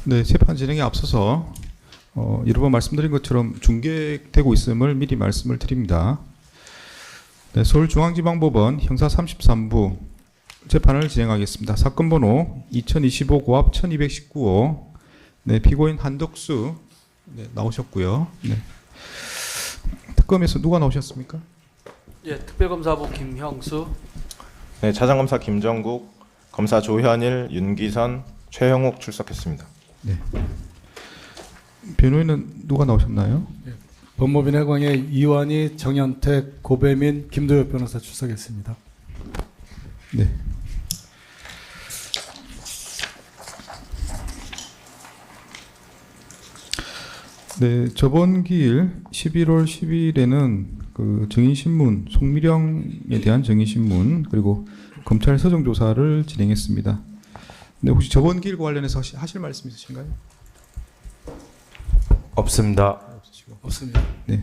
네, 재판 진행에 앞서서 여러 번 말씀드린 것처럼 중계되고 있음을 미리 말씀을 드립니다. 네, 서울중앙지방법원 형사 33부 재판을 진행하겠습니다. 사건 번호 2025 고압 1219호. 네, 피고인 한덕수 나오셨고요. 네. 특검에서 누가 나오셨습니까? 예, 특별검사부 김형수. 네, 차장검사 김정국, 검사 조현일, 윤기선, 최형욱 출석했습니다. 네. 변호인은 누가 나오셨나요? 법무부 해광의 이완희, 정현택, 고배민, 김도엽 변호사 출석했습니다. 네. 네, 저번 기일 11월 10일에는 그 증인신문, 송미령에 대한 증인신문 그리고 검찰 서정조사를 진행했습니다. 네, 혹시 저번 기일과 관련해서 하실 말씀 있으신가요? 없습니다. 없습니다. 네.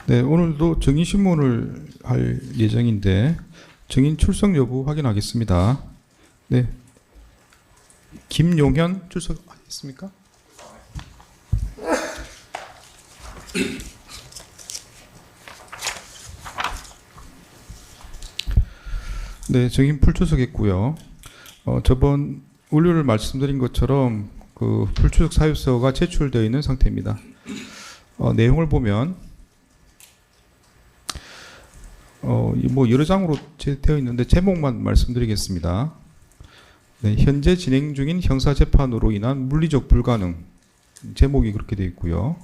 네, 오늘도 증인신문을 할 예정인데 증인 출석 여부 확인하겠습니다. 네, 김용현 출석하겠습니까? 네, 증인 풀출석했고요. 저번 원료를 말씀드린 것처럼 그 풀출석 사유서가 제출되어 있는 상태입니다. 내용을 보면 뭐 여러 장으로 되어 있는데 제목만 말씀드리겠습니다. 네, 현재 진행 중인 형사 재판으로 인한 물리적 불가능, 제목이 그렇게 되어 있고요.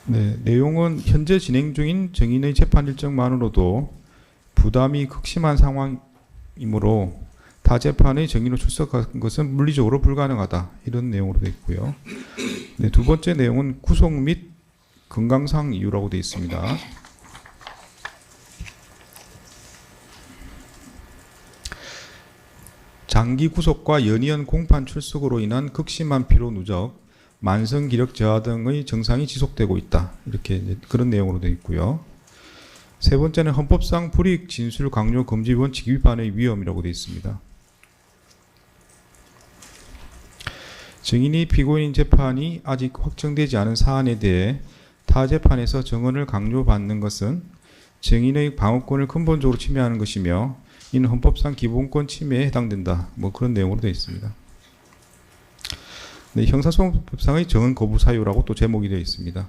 네, 내용은 현재 진행 중인 증인의 재판 일정만으로도 부담이 극심한 상황이므로 타 재판의 증인으로 출석한 것은 물리적으로 불가능하다. 이런 내용으로 되어 있고요. 네, 두 번째 내용은 구속 및 건강상 이유라고 되어 있습니다. 장기 구속과 연이은 공판 출석으로 인한 극심한 피로 누적, 만성 기력 저하 등의 증상이 지속되고 있다. 이렇게 그런 내용으로 되어 있고요. 세 번째는 헌법상 불이익 진술 강요 금지 원칙 위반의 위험이라고 되어 있습니다. 증인이 피고인 재판이 아직 확정되지 않은 사안에 대해 타 재판에서 증언을 강요받는 것은 증인의 방어권을 근본적으로 침해하는 것이며 이는 헌법상 기본권 침해에 해당된다. 뭐 그런 내용으로 되어 있습니다. 네, 형사소송법상의 증언 거부 사유라고 또 제목이 되어 있습니다.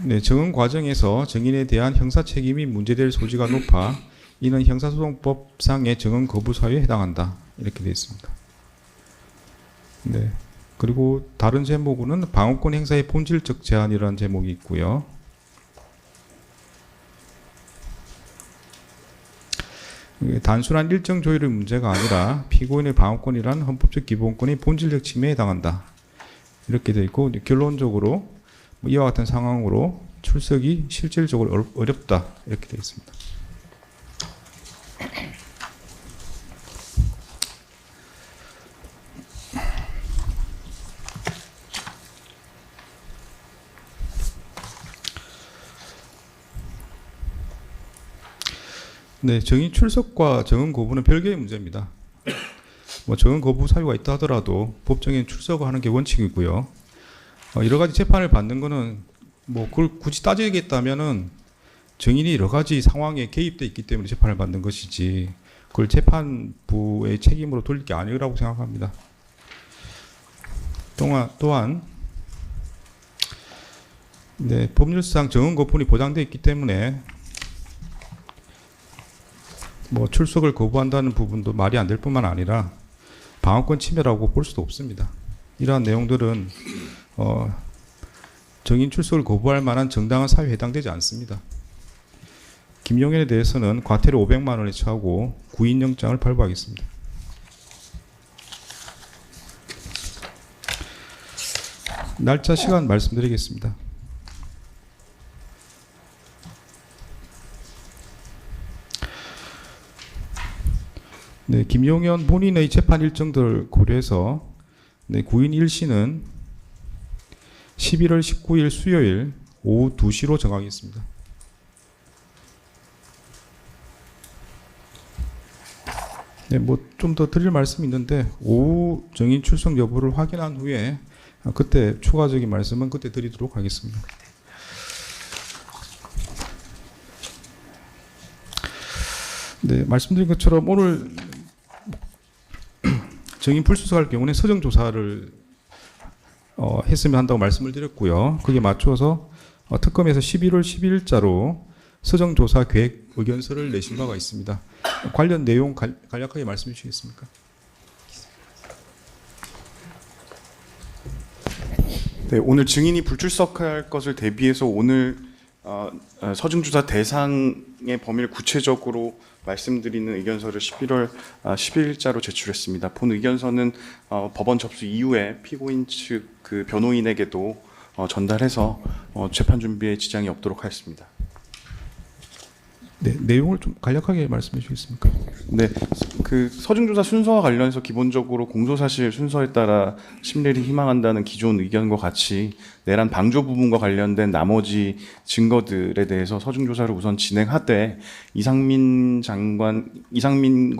네, 증언 과정에서 증인에 대한 형사 책임이 문제될 소지가 높아 이는 형사소송법상의 증언 거부 사유에 해당한다. 이렇게 되어 있습니다. 네. 그리고 다른 제목은 방어권 행사의 본질적 제한이라는 제목이 있고요. 단순한 일정 조율의 문제가 아니라 피고인의 방어권이란 헌법적 기본권의 본질적 침해에 해당한다. 이렇게 되어 있고 결론적으로 이와 같은 상황으로 출석이 실질적으로 어렵다. 이렇게 되어 있습니다. 네, 증인 출석과 증언 거부는 별개의 문제입니다. 뭐 증언 거부 사유가 있다 하더라도 법정에 출석하는 게 원칙이고요. 여러 가지 재판을 받는 거는 뭐 그걸 굳이 따지겠다면은 증인이 여러 가지 상황에 개입돼 있기 때문에 재판을 받는 것이지 그걸 재판부의 책임으로 돌릴 게 아니라고 생각합니다. 또한 네, 법률상 증언 거부권이 보장되어 있기 때문에 뭐 출석을 거부한다는 부분도 말이 안 될 뿐만 아니라 방어권 침해라고 볼 수도 없습니다. 이러한 내용들은 정인 출석을 거부할 만한 정당한 사유에 해당되지 않습니다. 김용현에 대해서는 과태료 500만 원에 처하고 구인영장을 발부하겠습니다. 날짜 시간 말씀드리겠습니다. 네, 김용현 본인의 재판 일정들을 고려해서 구인 1심은 11월 19일 수요일 오후 2시로 정하겠습니다. 네, 뭐 좀 더 드릴 말씀이 있는데 오후 정인 출석 여부를 확인한 후에 그때 추가적인 말씀은 그때 드리도록 하겠습니다. 네, 말씀드린 것처럼 오늘 정인 불출석할 경우는 서정 조사를 했으면 한다고 말씀을 드렸고요. 거기에 맞춰서 특검에서 11월 12일자로 서정 조사 계획 의견서를 내신 바가 있습니다. 관련 내용 간략하게 말씀해 주시겠습니까? 네, 오늘 증인이 불출석할 것을 대비해서 오늘 서증조사 대상의 범위를 구체적으로 말씀드리는 의견서를 11월 10일자로 제출했습니다. 본 의견서는 법원 접수 이후에 피고인 측 그 변호인에게도 전달해서 재판 준비에 지장이 없도록 하였습니다. 네, 내용을 좀 간략하게 말씀해 주시겠습니까? 네, 그 서증조사 순서와 관련해서 기본적으로 공소사실 순서에 따라 심리를 희망한다는 기존 의견과 같이 내란 방조 부분과 관련된 나머지 증거들에 대해서 서증조사를 우선 진행하되 이상민과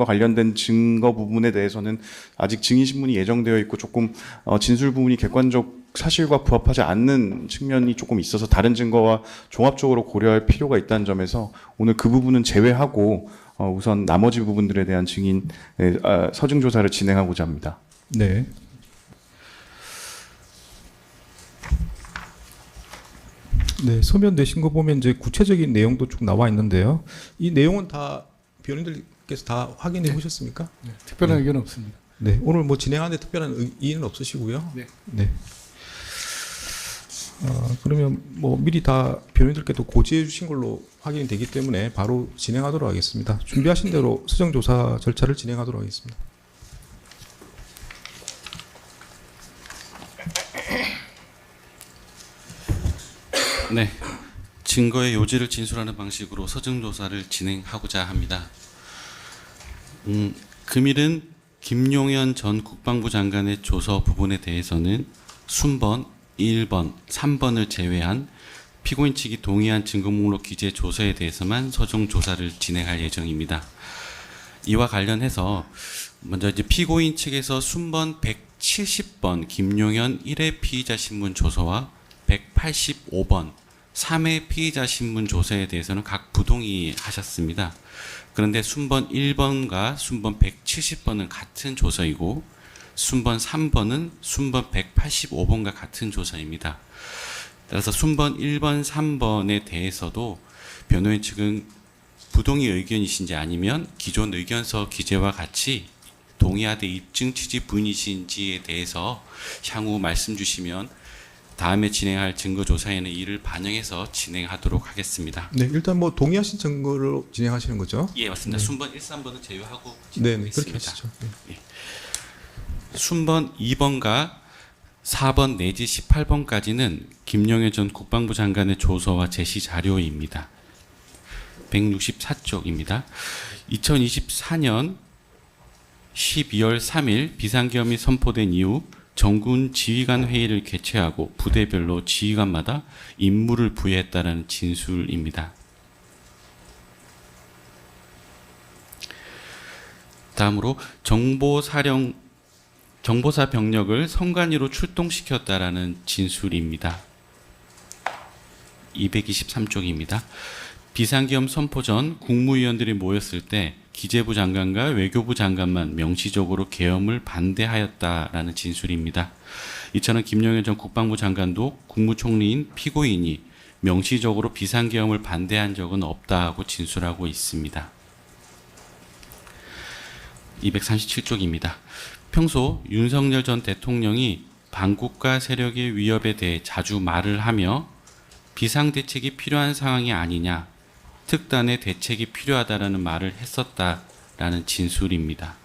관련된 증거 부분에 대해서는 아직 증인 신문이 예정되어 있고 조금 진술 부분이 객관적 사실과 부합하지 않는 측면이 조금 있어서 다른 증거와 종합적으로 고려할 필요가 있다는 점에서 오늘 그 부분은 제외하고 우선 나머지 부분들에 대한 증인 서증 조사를 진행하고자 합니다. 네. 네, 서면 내신 거 보면 이제 구체적인 내용도 쭉 나와 있는데요. 이 내용은 다 변호인들께서 다 확인해 보셨습니까? 네, 특별한 의견 없습니다. 네, 오늘 뭐 진행하는데 특별한 이의는 없으시고요. 네. 네. 그러면 뭐 미리 다 변호인들께도 고지해 주신 걸로 확인이 되기 때문에 바로 진행하도록 하겠습니다. 준비하신 대로 수정 조사 절차를 진행하도록 하겠습니다. 네, 증거의 요지를 진술하는 방식으로 서증 조사를 진행하고자 합니다. 금일은 김용현 전 국방부 장관의 조서 부분에 대해서는 순번 1번, 3번을 제외한 피고인 측이 동의한 증거 목록 기재 조서에 대해서만 서정 조사를 진행할 예정입니다. 이와 관련해서 먼저 이제 피고인 측에서 순번 170번 김용현 1회 피의자 신문 조서와 185번 3회 피의자 신문 조서에 대해서는 각 부동의하셨습니다. 그런데 순번 1번과 순번 170번은 같은 조서이고 순번 3번은 순번 185번과 같은 조서입니다. 따라서 순번 1번, 3번에 대해서도 변호인 측은 부동의 의견이신지 아니면 기존 의견서 기재와 같이 동의하되 입증 취지 부인이신지에 대해서 향후 말씀 주시면 다음에 진행할 증거 조사에는 이를 반영해서 진행하도록 하겠습니다. 네, 일단 뭐 동의하신 증거로 진행하시는 거죠? 예, 맞습니다. 네. 순번 1, 3번은 제외하고 네, 네, 그렇게 진행하겠습니다. 하시죠. 네. 순번 2번과 4번 내지 18번까지는 김용현 전 국방부 장관의 조서와 제시 자료입니다. 164쪽입니다. 2024년 12월 3일 비상계엄이 선포된 이후 정군 지휘관 회의를 개최하고 부대별로 지휘관마다 임무를 부여했다는 진술입니다. 다음으로 정보사 병력을 선관위로 출동시켰다라는 진술입니다. 223쪽입니다. 비상계엄 선포 전 국무위원들이 모였을 때 기재부 장관과 외교부 장관만 명시적으로 계엄을 반대하였다라는 진술입니다. 이처럼 김용현 전 국방부 장관도 국무총리인 피고인이 명시적으로 비상계엄을 반대한 적은 없다고 진술하고 있습니다. 237쪽입니다. 평소 윤석열 전 대통령이 반국가 세력의 위협에 대해 자주 말을 하며 비상대책이 필요한 상황이 아니냐, 특단의 대책이 필요하다라는 말을 했었다라는 진술입니다.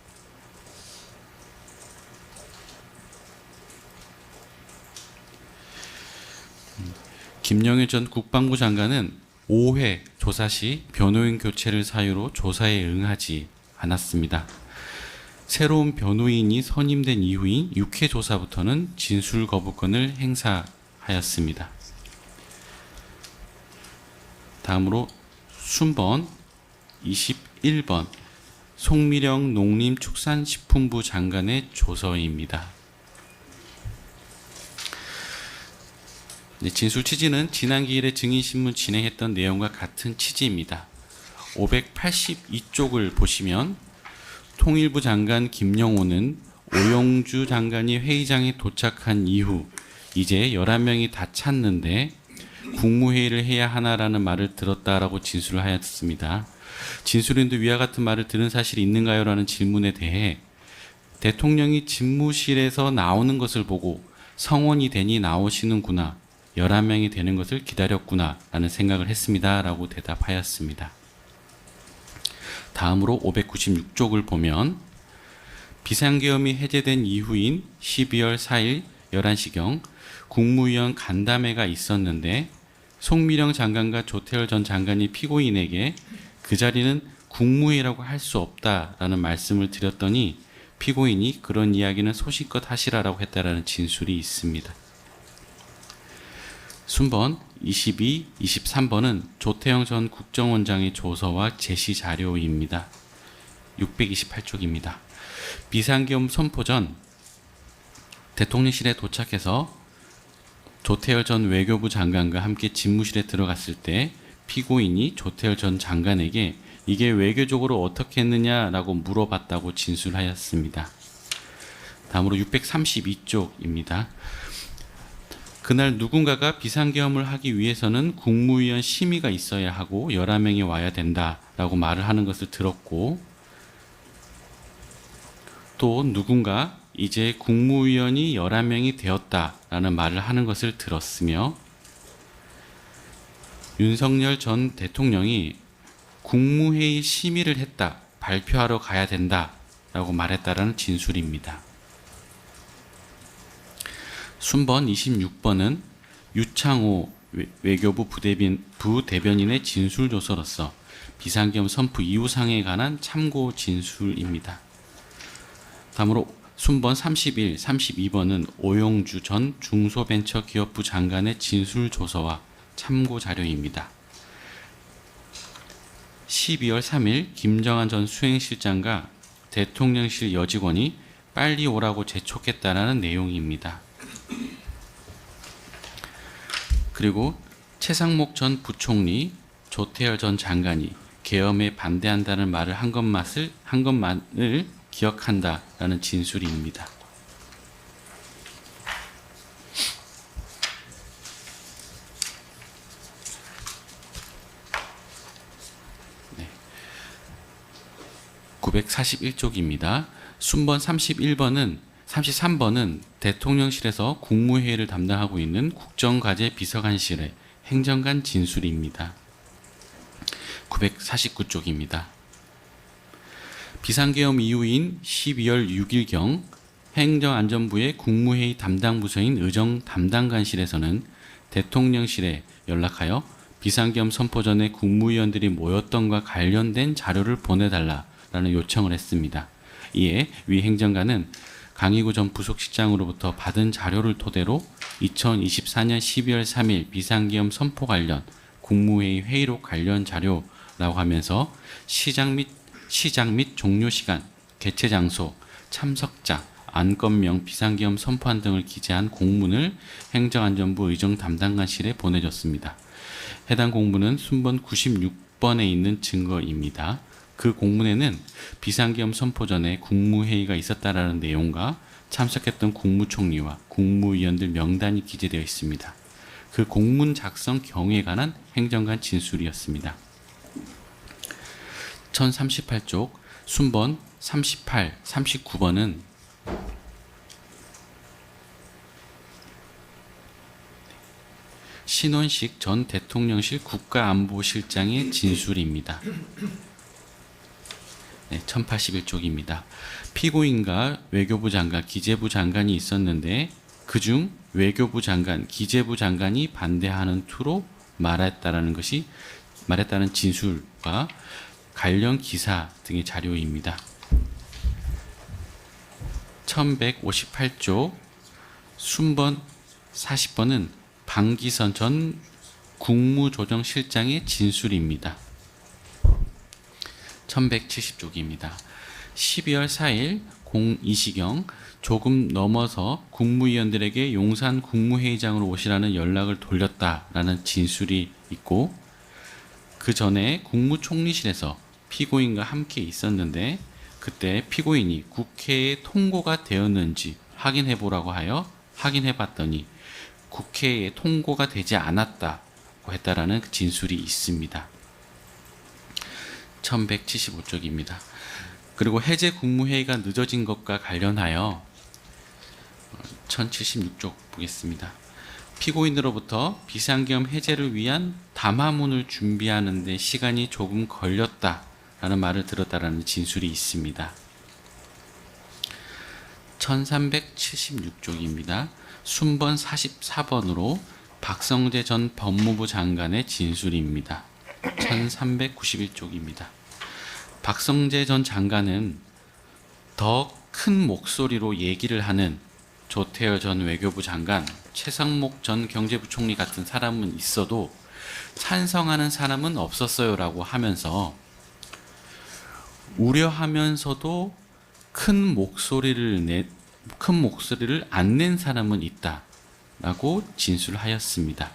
김영일 전 국방부 장관은 5회 조사 시 변호인 교체를 사유로 조사에 응하지 않았습니다. 새로운 변호인이 선임된 이후인 6회 조사부터는 진술 거부권을 행사하였습니다. 다음으로 순번 21번 송미령 농림축산식품부 장관의 조서입니다. 진술 취지는 지난 기일에 증인신문 진행했던 내용과 같은 취지입니다. 582쪽을 보시면 통일부 장관 김영호는 오영주 장관이 회의장에 도착한 이후 이제 11명이 다 찼는데 국무회의를 해야 하나라는 말을 들었다라고 진술을 하였습니다. 진술인도 위와 같은 말을 들은 사실이 있는가요? 라는 질문에 대해 대통령이 집무실에서 나오는 것을 보고 성원이 되니 나오시는구나, 11명이 되는 것을 기다렸구나 라는 생각을 했습니다 라고 대답하였습니다. 다음으로 596쪽을 보면 비상계엄이 해제된 이후인 12월 4일 11시경 국무위원 간담회가 있었는데 송미령 장관과 조태열 전 장관이 피고인에게 그 자리는 국무회의라고 할 수 없다라는 말씀을 드렸더니 피고인이 그런 이야기는 소신껏 하시라라고 했다라는 진술이 있습니다. 순번 22, 23번은 조태영 전 국정원장의 조서와 제시 자료입니다. 628쪽입니다. 비상계엄 선포 전 대통령실에 도착해서 조태열 전 외교부 장관과 함께 집무실에 들어갔을 때 피고인이 조태열 전 장관에게 이게 외교적으로 어떻게 했느냐라고 물어봤다고 진술하였습니다. 다음으로 632쪽입니다. 그날 누군가가 비상계엄을 하기 위해서는 국무위원 심의가 있어야 하고 11명이 와야 된다라고 말을 하는 것을 들었고, 또 누군가 이제 국무위원이 11명이 되었다라는 말을 하는 것을 들었으며, 윤석열 전 대통령이 국무회의 심의를 했다, 발표하러 가야 된다라고 말했다라는 진술입니다. 순번 26번은 유창호 외교부 부대변인의 진술조서로서 비상계엄 선포 이후 상황에 관한 참고 진술입니다. 다음으로 순번 31, 32번은 오용주 전 중소벤처기업부 장관의 진술조서와 참고 자료입니다. 12월 3일 김정한 전 수행실장과 대통령실 여직원이 빨리 오라고 재촉했다라는 내용입니다. 그리고 최상목 전 부총리, 조태열 전 장관이 계엄에 반대한다는 말을 한 것만을 기억한다라는 진술입니다. 네. 941쪽입니다. 순번 33번은 대통령실에서 국무회의를 담당하고 있는 국정과제 비서관실의 행정관 진술입니다. 949쪽입니다. 비상계엄 이후인 12월 6일경 행정안전부의 국무회의 담당 부서인 의정 담당관실에서는 대통령실에 연락하여 비상계엄 선포 전에 국무위원들이 모였던 것과 관련된 자료를 보내달라라는 요청을 했습니다. 이에 위 행정관은 강희구 전 부속실장으로부터 받은 자료를 토대로 2024년 12월 3일 비상계엄 선포 관련 국무회의 회의록 관련 자료라고 하면서 시작 및 종료 시간, 개최 장소, 참석자, 안건명, 비상계엄 선포안 등을 기재한 공문을 행정안전부 의정 담당관실에 보내줬습니다. 해당 공문은 순번 96번에 있는 증거입니다. 그 공문에는 비상계엄 선포 전에 국무회의가 있었다라는 내용과 참석했던 국무총리와 국무위원들 명단이 기재되어 있습니다. 그 공문 작성 경위에 관한 행정관 진술이었습니다. 1038쪽 순번 38, 39번은 신원식 전 대통령실 국가안보실장의 진술입니다. 네, 1081쪽입니다. 피고인과 외교부 장관, 기재부 장관이 있었는데 그중 외교부 장관, 기재부 장관이 반대하는 투로 말했다는 진술과 관련 기사 등의 자료입니다. 1158쪽 순번 40번은 방기선 전 국무조정실장의 진술입니다. 1170쪽입니다. 12월 4일 02시경 조금 넘어서 국무위원들에게 용산 국무회의장으로 오시라는 연락을 돌렸다라는 진술이 있고, 그 전에 국무총리실에서 피고인과 함께 있었는데 그때 피고인이 국회에 통고가 되었는지 확인해 보라고 하여 확인해 봤더니 국회에 통고가 되지 않았다고 했다라는 진술이 있습니다. 1175쪽입니다. 그리고 해제 국무회의가 늦어진 것과 관련하여 1076쪽 보겠습니다. 피고인으로부터 비상계엄 해제를 위한 담화문을 준비하는 데 시간이 조금 걸렸다라는 말을 들었다라는 진술이 있습니다. 1376쪽입니다. 순번 44번으로 박성재 전 법무부 장관의 진술입니다. 1391쪽입니다. 박성재 전 장관은 더 큰 목소리로 얘기를 하는 조태열 전 외교부 장관, 최상목 전 경제부총리 같은 사람은 있어도 찬성하는 사람은 없었어요라고 하면서 우려하면서도 큰 목소리를 안 낸 사람은 있다라고 진술하였습니다.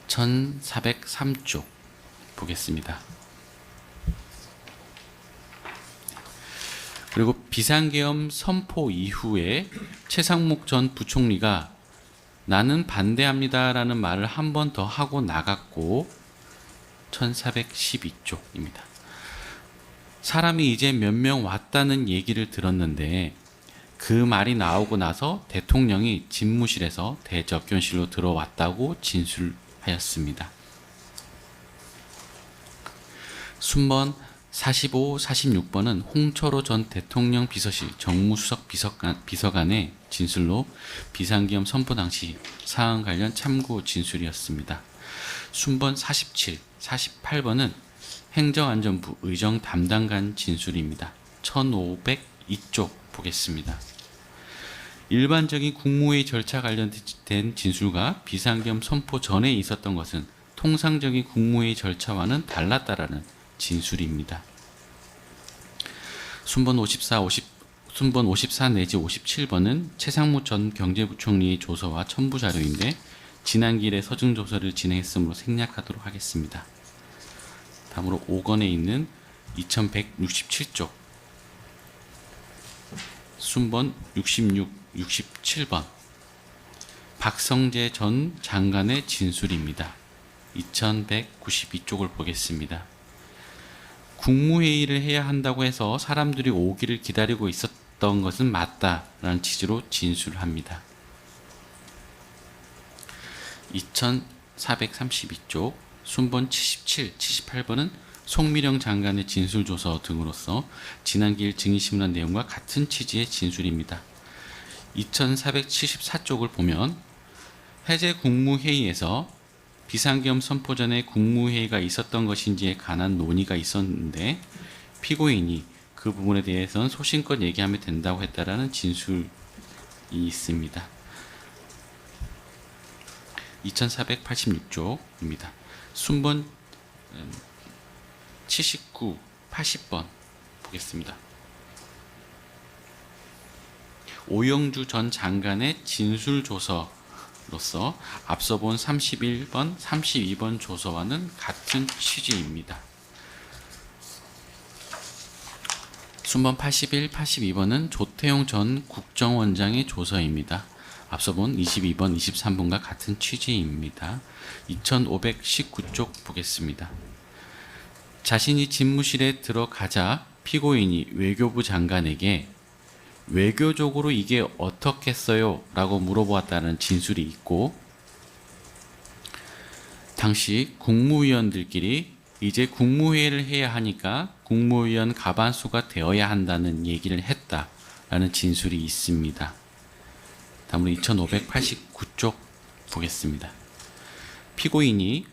1403쪽 보겠습니다. 그리고 비상계엄 선포 이후에 최상목 전 부총리가 나는 반대합니다라는 말을 한 번 더 하고 나갔고, 1412쪽입니다. 사람이 이제 몇 명 왔다는 얘기를 들었는데 그 말이 나오고 나서 대통령이 집무실에서 대접견실로 들어왔다고 진술하였습니다. 순번 45, 46번은 홍철호 전 대통령 비서실 정무수석 비서관의 진술로 비상계엄 선포 당시 사안 관련 참고 진술이었습니다. 순번 47, 48번은 행정안전부 의정 담당관 진술입니다. 1502쪽 보겠습니다. 일반적인 국무회의 절차 관련된 진술과 비상계엄 선포 전에 있었던 것은 통상적인 국무회의 절차와는 달랐다라는 진술입니다. 순번 54 내지 57번은 최상무 전 경제부총리의 조서와 첨부 자료인데 지난 길에 서중 조사를 진행했으므로 생략하도록 하겠습니다. 다음으로 5권에 있는 2167쪽 순번 66, 67번 박성재 전 장관의 진술입니다. 2192쪽을 보겠습니다. 국무회의를 해야 한다고 해서 사람들이 오기를 기다리고 있었던 것은 맞다라는 취지로 진술합니다. 2432쪽 순번 77, 78번은 송미령 장관의 진술조서 등으로서 지난 기일 증인신문한 내용과 같은 취지의 진술입니다. 2474쪽을 보면 해제 국무회의에서 비상계엄 선포 전에 국무회의가 있었던 것인지에 관한 논의가 있었는데 피고인이 그 부분에 대해서는 소신껏 얘기하면 된다고 했다라는 진술이 있습니다. 2486쪽입니다. 순번 79, 80번 보겠습니다. 오영주 전 장관의 진술조서로서 앞서 본 31번, 32번 조서와는 같은 취지입니다. 순번 81, 82번은 조태용 전 국정원장의 조서입니다. 앞서 본 22번, 23번과 같은 취지입니다. 2519쪽 보겠습니다. 자신이 집무실에 들어가자 피고인이 외교부 장관에게 외교적으로 이게 어떻겠어요? 라고 물어보았다는 진술이 있고, 당시 국무위원들끼리 이제 국무회의를 해야 하니까 국무위원 과반수가 되어야 한다는 얘기를 했다라는 진술이 있습니다. 다음으로 2589쪽 보겠습니다. 피고인이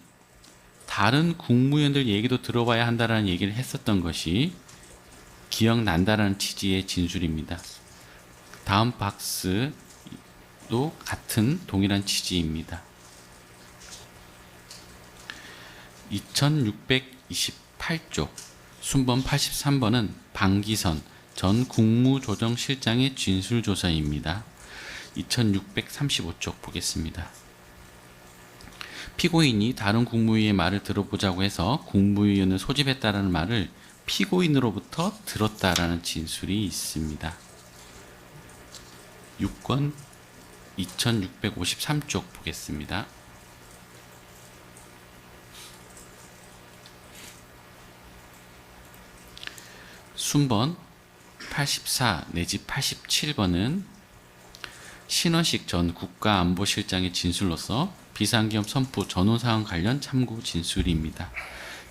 다른 국무위원들 얘기도 들어봐야 한다라는 얘기를 했었던 것이 기억난다라는 취지의 진술입니다. 다음 박스도 같은 동일한 취지입니다. 2628쪽 순번 83번은 방기선 전 국무조정실장의 진술조사입니다. 2635쪽 보겠습니다. 피고인이 다른 국무위의 말을 들어보자고 해서 국무위원을 소집했다라는 말을 피고인으로부터 들었다라는 진술이 있습니다. 6권 2653쪽 보겠습니다. 순번 84 내지 87번은 신원식 전 국가안보실장의 진술로서 비상계엄 선포 전후사항 관련 참고 진술입니다.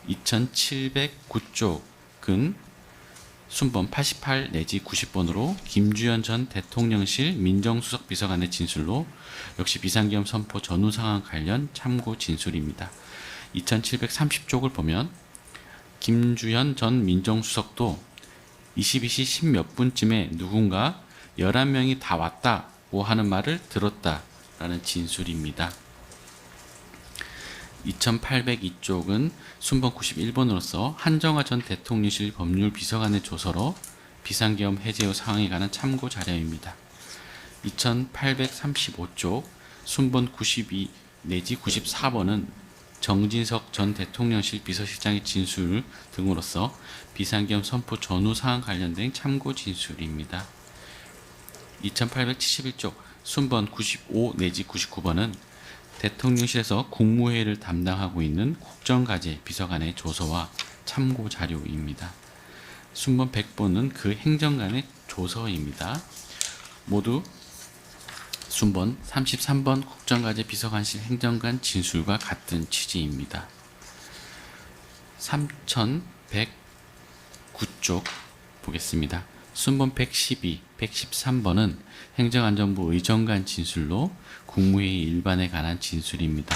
2709쪽은 순번 88 내지 90번으로 김주현 전 대통령실 민정수석 비서관의 진술로 역시 비상계엄 선포 전후상황 관련 참고 진술입니다. 2730쪽을 보면 김주현 전 민정수석도 22시 10몇 분쯤에 누군가 11명이 다 왔다고 하는 말을 들었다라는 진술입니다. 2802쪽은 순번 91번으로서 한정화 전 대통령실 법률비서관의 조서로 비상계엄 해제 후 상황에 관한 참고 자료입니다. 2835쪽 순번 92 내지 94번은 정진석 전 대통령실 비서실장의 진술 등으로서 비상계엄 선포 전후 사항 관련된 참고 진술입니다. 2871쪽 순번 95 내지 99번은 대통령실에서 국무회의를 담당하고 있는 국정과제 비서관의 조서와 참고 자료입니다. 순번 100번은 그 행정관의 조서입니다. 모두 순번 33번 국정과제 비서관실 행정관 진술과 같은 취지입니다. 3109쪽 보겠습니다. 순번 112, 113번은 행정안전부 의정관 진술로 국무회의 일반에 관한 진술입니다.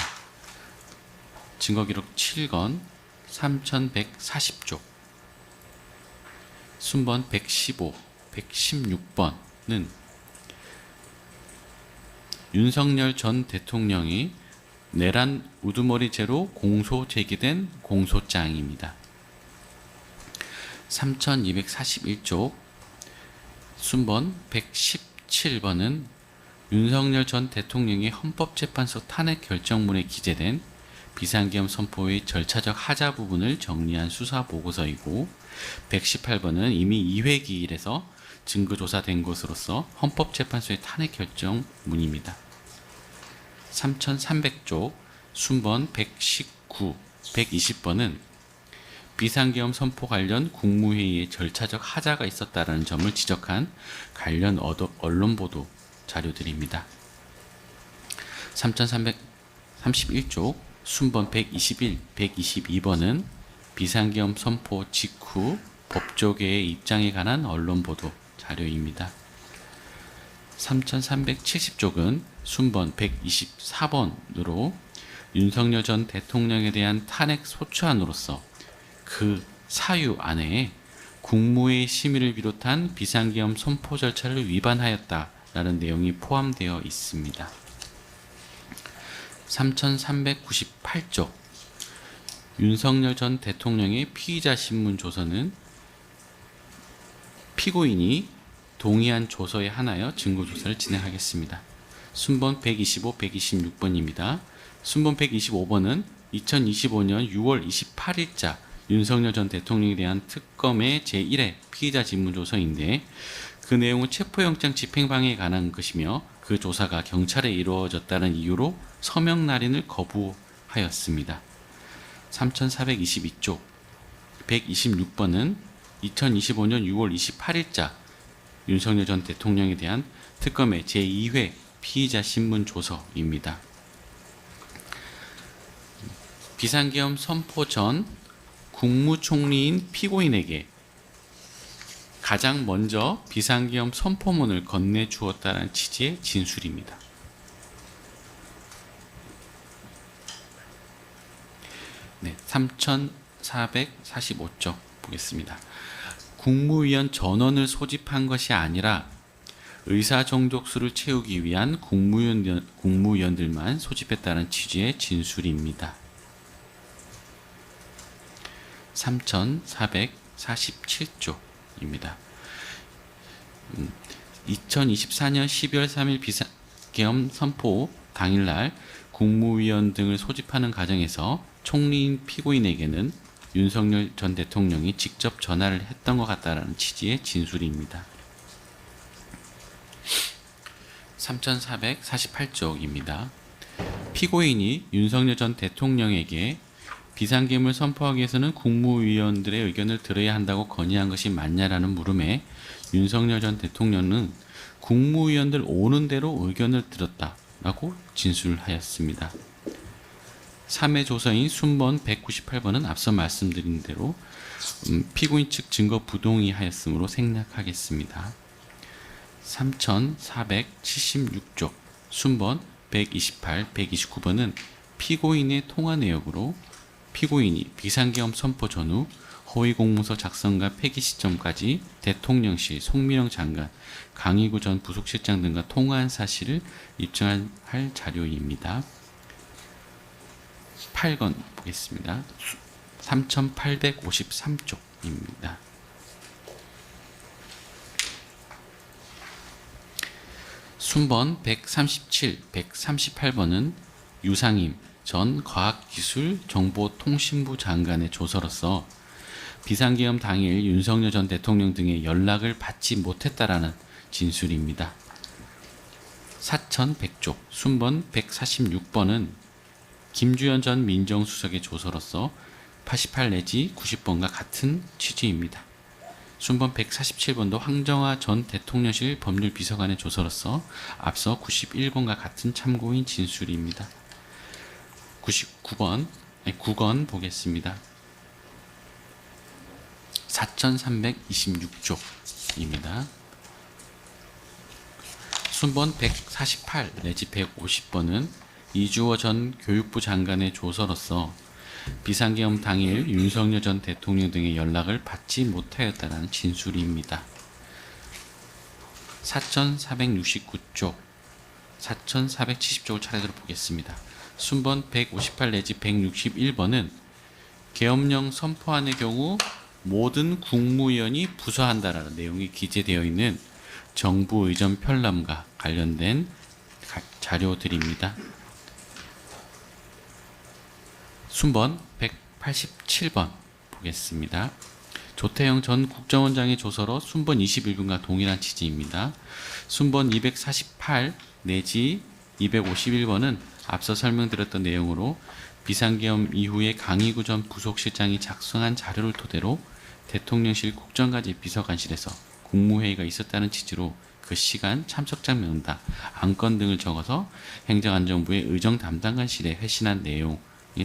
증거기록 7건 3140쪽 순번 115, 116번은 윤석열 전 대통령이 내란 우두머리죄로 공소 제기된 공소장입니다. 3241쪽 순번 117번은 윤석열 전 대통령의 헌법재판소 탄핵 결정문에 기재된 비상계엄 선포의 절차적 하자 부분을 정리한 수사 보고서이고 118번은 이미 2회 기일에서 증거조사된 것으로서 헌법재판소의 탄핵 결정문입니다. 3300쪽 순번 119, 120번은 비상계엄 선포 관련 국무회의의 절차적 하자가 있었다는 점을 지적한 관련 언론보도 자료들입니다. 3331쪽 순번 121, 122번은 비상계엄 선포 직후 법조계의 입장에 관한 언론보도 자료입니다. 3370쪽은 순번 124번으로 윤석열 전 대통령에 대한 탄핵 소추안으로서 그 사유 안에 국무회의 심의를 비롯한 비상계엄 선포 절차를 위반하였다라는 내용이 포함되어 있습니다. 3398쪽 윤석열 전 대통령의 피의자 신문 조서는 피고인이 동의한 조서에 한하여 증거조사를 진행하겠습니다. 순번 125, 126번입니다. 순번 125번은 2025년 6월 28일자 윤석열 전 대통령에 대한 특검의 제1회 피의자 질문조서인데 그 내용은 체포영장 집행방해에 관한 것이며 그 조사가 경찰에 이루어졌다는 이유로 서명 날인을 거부하였습니다. 3422쪽 126번은 2025년 6월 28일자 윤석열 전 대통령에 대한 특검의 제2회 피의자 신문 조서입니다. 비상계엄 선포 전 국무총리인 피고인에게 가장 먼저 비상계엄 선포문을 건네주었다는 취지의 진술입니다. 네, 3,445쪽 보겠습니다. 국무위원 전원을 소집한 것이 아니라 의사 정족수를 채우기 위한 국무위원들만 소집했다는 취지의 진술입니다. 3,447쪽입니다. 2024년 12월 3일 비상계엄 선포 당일날 국무위원 등을 소집하는 과정에서 총리인 피고인에게는 윤석열 전 대통령이 직접 전화를 했던 것 같다라는 취지의 진술입니다. 3,448쪽입니다. 피고인이 윤석열 전 대통령에게 비상계엄을 선포하기 위해서는 국무위원들의 의견을 들어야 한다고 건의한 것이 맞냐라는 물음에 윤석열 전 대통령은 국무위원들 오는 대로 의견을 들었다라고 진술하였습니다. 3회 조서인 순번 198번은 앞서 말씀드린 대로 피고인 측 증거 부동의하였으므로 생략하겠습니다. 3,476쪽 순번 128, 129번은 피고인의 통화 내역으로 피고인이 비상계엄 선포 전후 허위공문서 작성과 폐기 시점까지 대통령실, 송민영 장관, 강희구 전 부속실장 등과 통화한 사실을 입증할 자료입니다. 8건 보겠습니다. 3,853쪽입니다. 순번 137, 138번은 유상임 전 과학기술정보통신부 장관의 조서로서 비상계엄 당일 윤석열 전 대통령 등의 연락을 받지 못했다라는 진술입니다. 4,100쪽 순번 146번은 김주현 전 민정수석의 조서로서 88 내지 90번과 같은 취지입니다. 순번 147번도 황정화 전 대통령실 법률비서관의 조서로서 앞서 91번과 같은 참고인 진술입니다. 9건 보겠습니다. 4,326쪽입니다. 순번 148 내지 150번은 이주호 전 교육부 장관의 조서로서 비상계엄 당일 윤석열 전 대통령 등의 연락을 받지 못하였다는 진술입니다. 4,469쪽, 4,470쪽을 차례대로 보겠습니다. 순번 158 내지 161번은 계엄령 선포안의 경우 모든 국무위원이 부서한다라는 내용이 기재되어 있는 정부 의전 편람과 관련된 자료들입니다. 순번 187번 보겠습니다. 조태영 전 국정원장의 조서로 순번 21번과 동일한 취지입니다. 순번 248 내지 251번은 앞서 설명드렸던 내용으로 비상계엄 이후에 강희구 전 부속실장이 작성한 자료를 토대로 대통령실 국정과제 비서관실에서 국무회의가 있었다는 취지로 그 시간, 참석자 명단, 안건 등을 적어서 행정안전부의 의정 담당관실에 회신한 내용에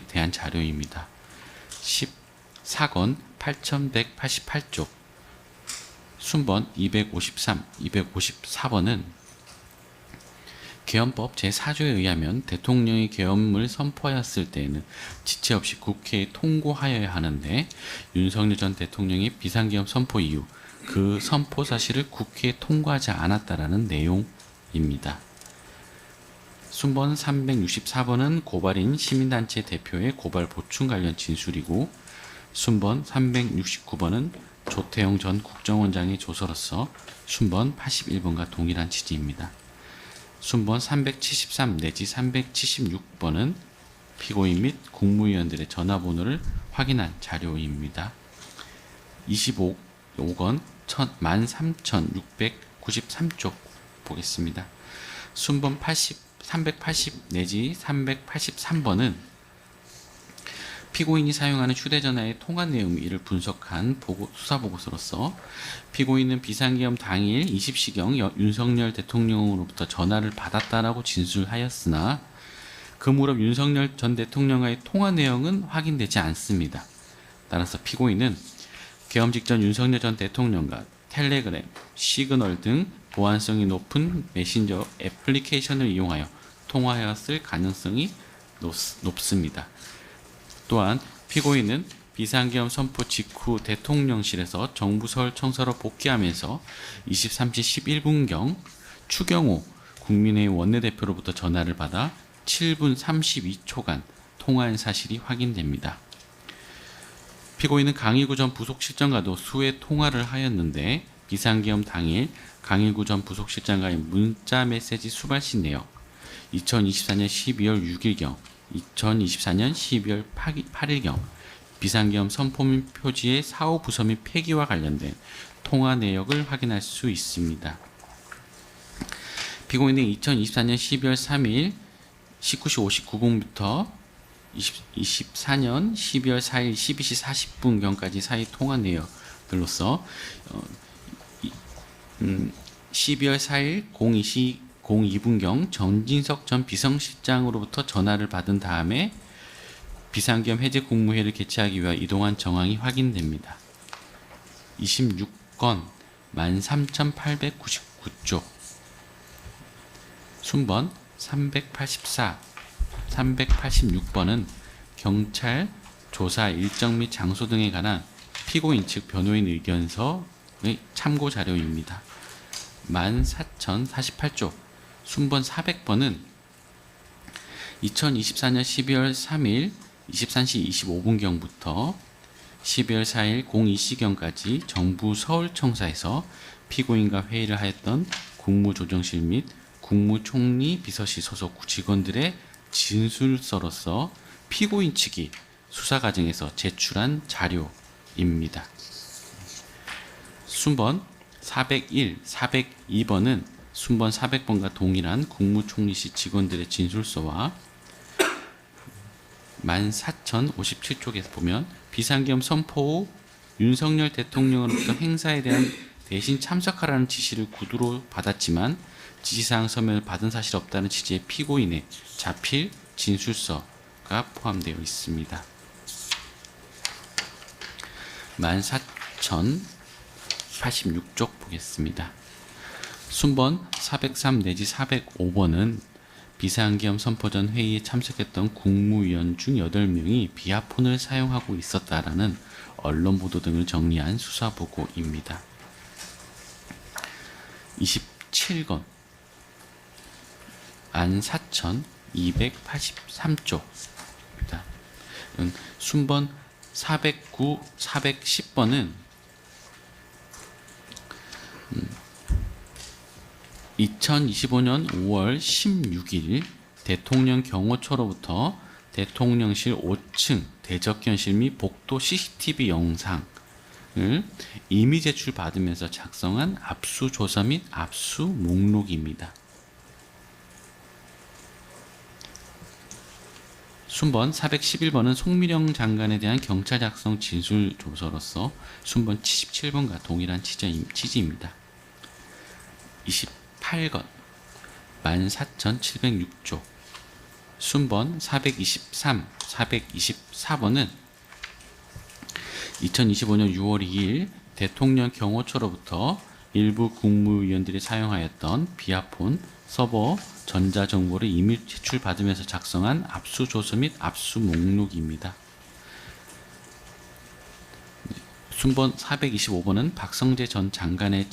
대한 자료입니다. 14건 8188쪽 순번 253, 254번은 계엄법 제4조에 의하면 대통령이 계엄을 선포하였을 때에는 지체 없이 국회에 통고하여야 하는데 윤석열 전 대통령이 비상계엄 선포 이후 그 선포 사실을 국회에 통과하지 않았다라는 내용입니다. 순번 364번은 고발인 시민단체 대표의 고발 보충 관련 진술이고 순번 369번은 조태용 전 국정원장의 조서로서 순번 81번과 동일한 취지입니다. 순번 373 내지 376번은 피고인 및 국무위원들의 전화번호를 확인한 자료입니다. 25건 13,693쪽 보겠습니다. 순번 380 내지 383번은 피고인이 사용하는 휴대전화의 통화 내용 이를 분석한 수사 보고서로서 피고인은 비상계엄 당일 20시경 윤석열 대통령으로부터 전화를 받았다라고 진술하였으나 그 무렵 윤석열 전 대통령과의 통화 내용은 확인되지 않습니다. 따라서 피고인은 계엄 직전 윤석열 전 대통령과 텔레그램, 시그널 등 보안성이 높은 메신저 애플리케이션을 이용하여 통화하였을 가능성이 높습니다. 또한 피고인은 비상계엄 선포 직후 대통령실에서 정부 서울 청사로 복귀하면서 23시 11분경 추경호 국민의힘 원내대표로부터 전화를 받아 7분 32초간 통화한 사실이 확인됩니다. 피고인은 강일구 전 부속실장과도 수회 통화를 하였는데 비상계엄 당일 강일구 전 부속실장과의 문자 메시지 수발신 내역, 2024년 12월 6일경, 2024년 12월 8일경 비상계엄 선포 및 표지의 사후 부서 및 폐기와 관련된 통화 내역을 확인할 수 있습니다. 피고인은 2024년 12월 3일 19시 59분부터 24년 12월 4일 12시 40분경까지 사이 통화 내역들로서 12월 4일 02시 02분경 정진석 전 비서실장으로부터 전화를 받은 다음에 비상계엄 해제 국무회의를 개최하기 위해 이동한 정황이 확인됩니다. 26건 13,899쪽 순번 384, 386번은 경찰 조사 일정 및 장소 등에 관한 피고인 측 변호인 의견서의 참고 자료입니다. 14,048쪽 순번 400번은 2024년 12월 3일 23시 25분경부터 12월 4일 02시경까지 정부 서울청사에서 피고인과 회의를 하였던 국무조정실 및 국무총리 비서실 소속 직원들의 진술서로서 피고인 측이 수사 과정에서 제출한 자료입니다. 순번 401, 402번은 순번 400번과 동일한 국무총리실 직원들의 진술서와 14,057쪽에서 보면 비상계엄 선포 후 윤석열 대통령으로부터 행사에 대한 대신 참석하라는 지시를 구두로 받았지만 지시사항 서면을 받은 사실 없다는 취지의 피고인의 자필 진술서가 포함되어 있습니다. 14,086쪽 보겠습니다. 순번 403 내지 405번은 비상계엄 선포 전 회의에 참석했던 국무위원 중 8명이 비아폰을 사용하고 있었다라는 언론 보도 등을 정리한 수사보고입니다. 27건 안 4,283쪽입니다. 순번 409, 410번은 2025년 5월 16일 대통령 경호처로부터 대통령실 5층 대적견실 및 복도 CCTV 영상을 임의 제출받으면서 작성한 압수조서 및 압수 목록입니다. 순번 411번은 송미령 장관에 대한 경찰 작성 진술 조서로서 순번 77번과 동일한 취지입니다. 28건 14,706조 순번 423, 424번은 2025년 6월 2일 대통령 경호처로부터 일부 국무위원들이 사용하였던 비아폰 서버 전자정보를 임의 제출받으면서 작성한 압수조서 및 압수 목록입니다. 순번 425번은 박성재 전 장관의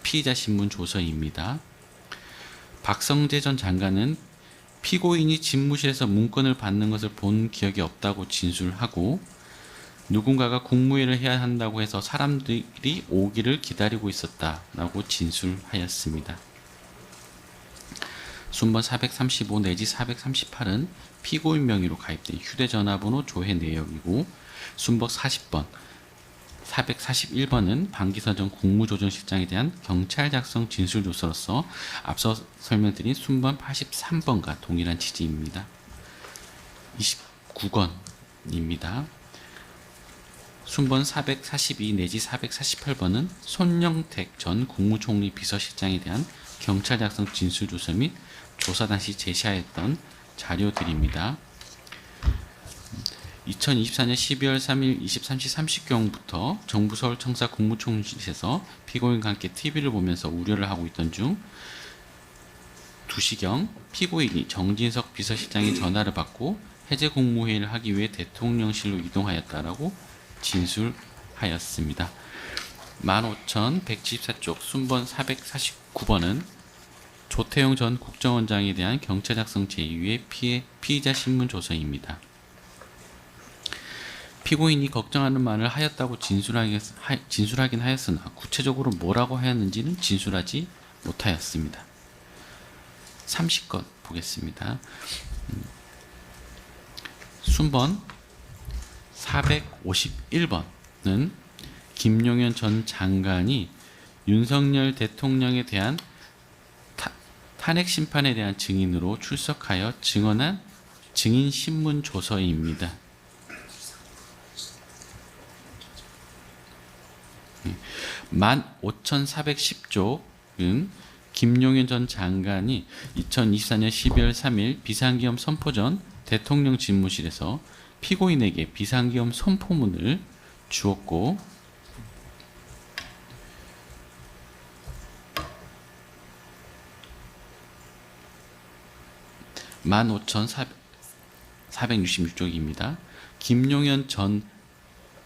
피의자 신문 조서입니다. 박성재 전 장관은 피고인이 집무실에서 문건을 받는 것을 본 기억이 없다고 진술하고 누군가가 국무회의를 해야 한다고 해서 사람들이 오기를 기다리고 있었다라고 진술하였습니다. 순번 435 내지 438은 피고인 명의로 가입된 휴대전화번호 조회 내역이고 순번 40번, 441번은 방기선 전 국무조정실장에 대한 경찰 작성 진술조서로서 앞서 설명드린 순번 83번과 동일한 취지입니다. 29건 순번입니다. 순번 442 내지 448번은 손영택 전 국무총리 비서실장에 대한 경찰 작성 진술 조서 및 조사 당시 제시하였던 자료들입니다. 2024년 12월 3일 23시 30경부터 정부 서울청사 국무총실에서 피고인과 함께 TV를 보면서 우려를 하고 있던 중 2시경 피고인이 정진석 비서실장의 전화를 받고 해제 국무회의를 하기 위해 대통령실로 이동하였다라고 진술하였습니다. 15,174쪽 순번 449번은 조태용 전 국정원장에 대한 경찰 작성 제2의 피의자 신문 조서입니다. 피고인이 걱정하는 말을 하였다고 진술하긴 하였으나 구체적으로 뭐라고 하였는지는 진술하지 못하였습니다. 30건 보겠습니다. 순번 451번은 김용현 전 장관이 윤석열 대통령에 대한 탄핵 심판에 대한 증인으로 출석하여 증언한 증인 신문 조서입니다. 15,410쪽은 김용현 전 장관이 2024년 12월 3일 비상계엄 선포 전 대통령 집무실에서 피고인에게 비상계엄 선포문을 주었고 15,466쪽입니다. 김용현 전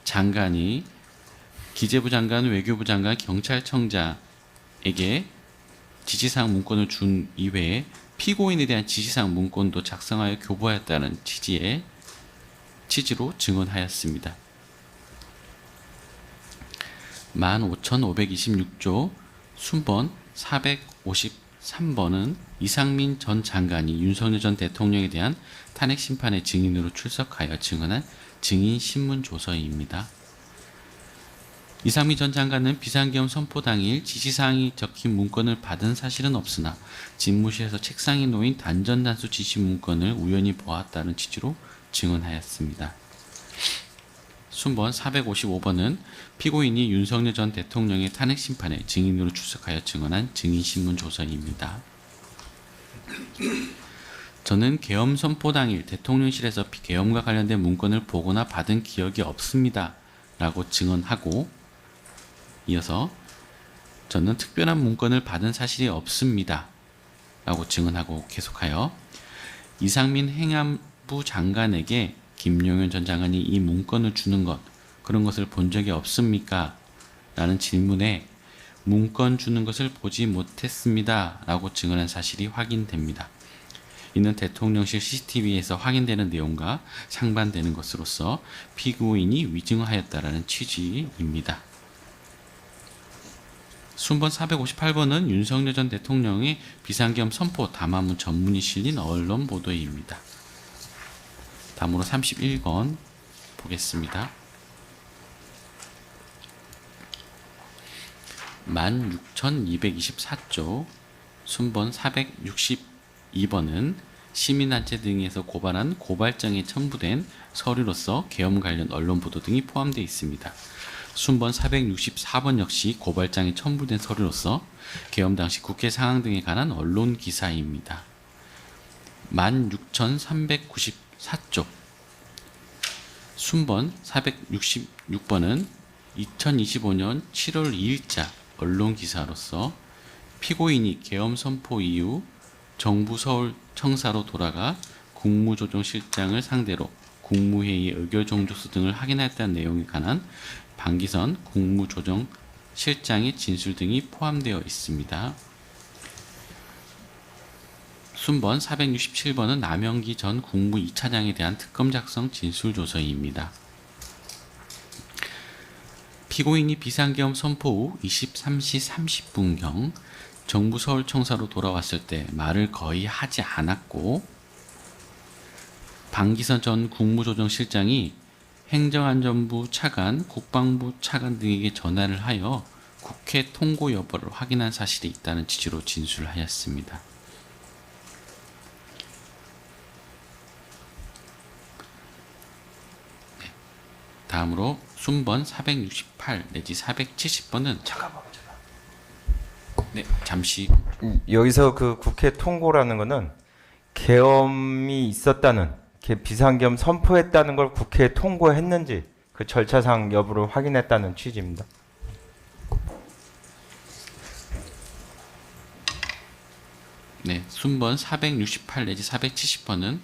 장관이 기재부 장관, 외교부 장관, 경찰청장에게 지시사항 문건을 준 이외에 피고인에 대한 지시사항 문건도 작성하여 교부하였다는 취지로 증언하였습니다. 15,526조 순번 453번은 이상민 전 장관이 윤석열 전 대통령에 대한 탄핵 심판의 증인으로 출석하여 증언한 증인 신문 조서입니다. 이상민 전 장관은 비상계엄 선포 당일 지시사항이 적힌 문건을 받은 사실은 없으나 집무실에서 책상에 놓인 단전단수 지시 문건을 우연히 보았다는 취지로 증언하였습니다. 순번 455번은 피고인이 윤석열 전 대통령의 탄핵 심판에 증인으로 출석하여 증언한 증인신문 조서입니다. 저는 계엄 선포 당일 대통령실에서 계엄과 관련된 문건을 보거나 받은 기억이 없습니다. 라고 증언하고 이어서 저는 특별한 문건을 받은 사실이 없습니다. 라고 증언하고 계속하여 이상민 행안부 장관에게 김용현 전 장관이 이 문건을 주는 것 그런 것을 본 적이 없습니까? 라는 질문에 문건 주는 것을 보지 못했습니다. 라고 증언한 사실이 확인됩니다. 이는 대통령실 CCTV에서 확인되는 내용과 상반되는 것으로서 피고인이 위증하였다라는 취지입니다. 순번 458번은 윤석열 전 대통령의 비상계엄 선포 담화문 전문이 실린 언론 보도입니다. 다음으로 31건 보겠습니다. 16,224조 순번 462번은 시민단체 등에서 고발한 고발장에 첨부된 서류로서 계엄 관련 언론 보도 등이 포함되어 있습니다. 순번 464번 역시 고발장에 첨부된 서류로서 계엄 당시 국회 상황 등에 관한 언론 기사입니다. 16,394쪽 순번 466번은 2025년 7월 2일자 언론 기사로서 피고인이 계엄 선포 이후 정부 서울 청사로 돌아가 국무조정실장을 상대로 국무회의 의결 종족수 등을 확인했다는 내용에 관한 방기선 국무조정실장의 진술 등이 포함되어 있습니다. 순번 467번은 남영기 전 국무 2차장에 대한 특검 작성 진술 조서입니다. 피고인이 비상계엄 선포 후 23시 30분경 정부 서울청사로 돌아왔을 때 말을 거의 하지 않았고 방기선 전 국무조정실장이 행정안전부 차관, 국방부 차관 등에게 전화를 하여 국회 통고 여부를 확인한 사실이 있다는 취지로 진술하였습니다. 다음으로 순번 468 내지 470번은 네, 잠시 여기서 그 국회 통고라는 거는 계엄이 있었다는 비상계엄 선포했다는 걸 국회에 통고했는지 그 절차상 여부를 확인했다는 취지입니다. 네, 순번 468 내지 470번은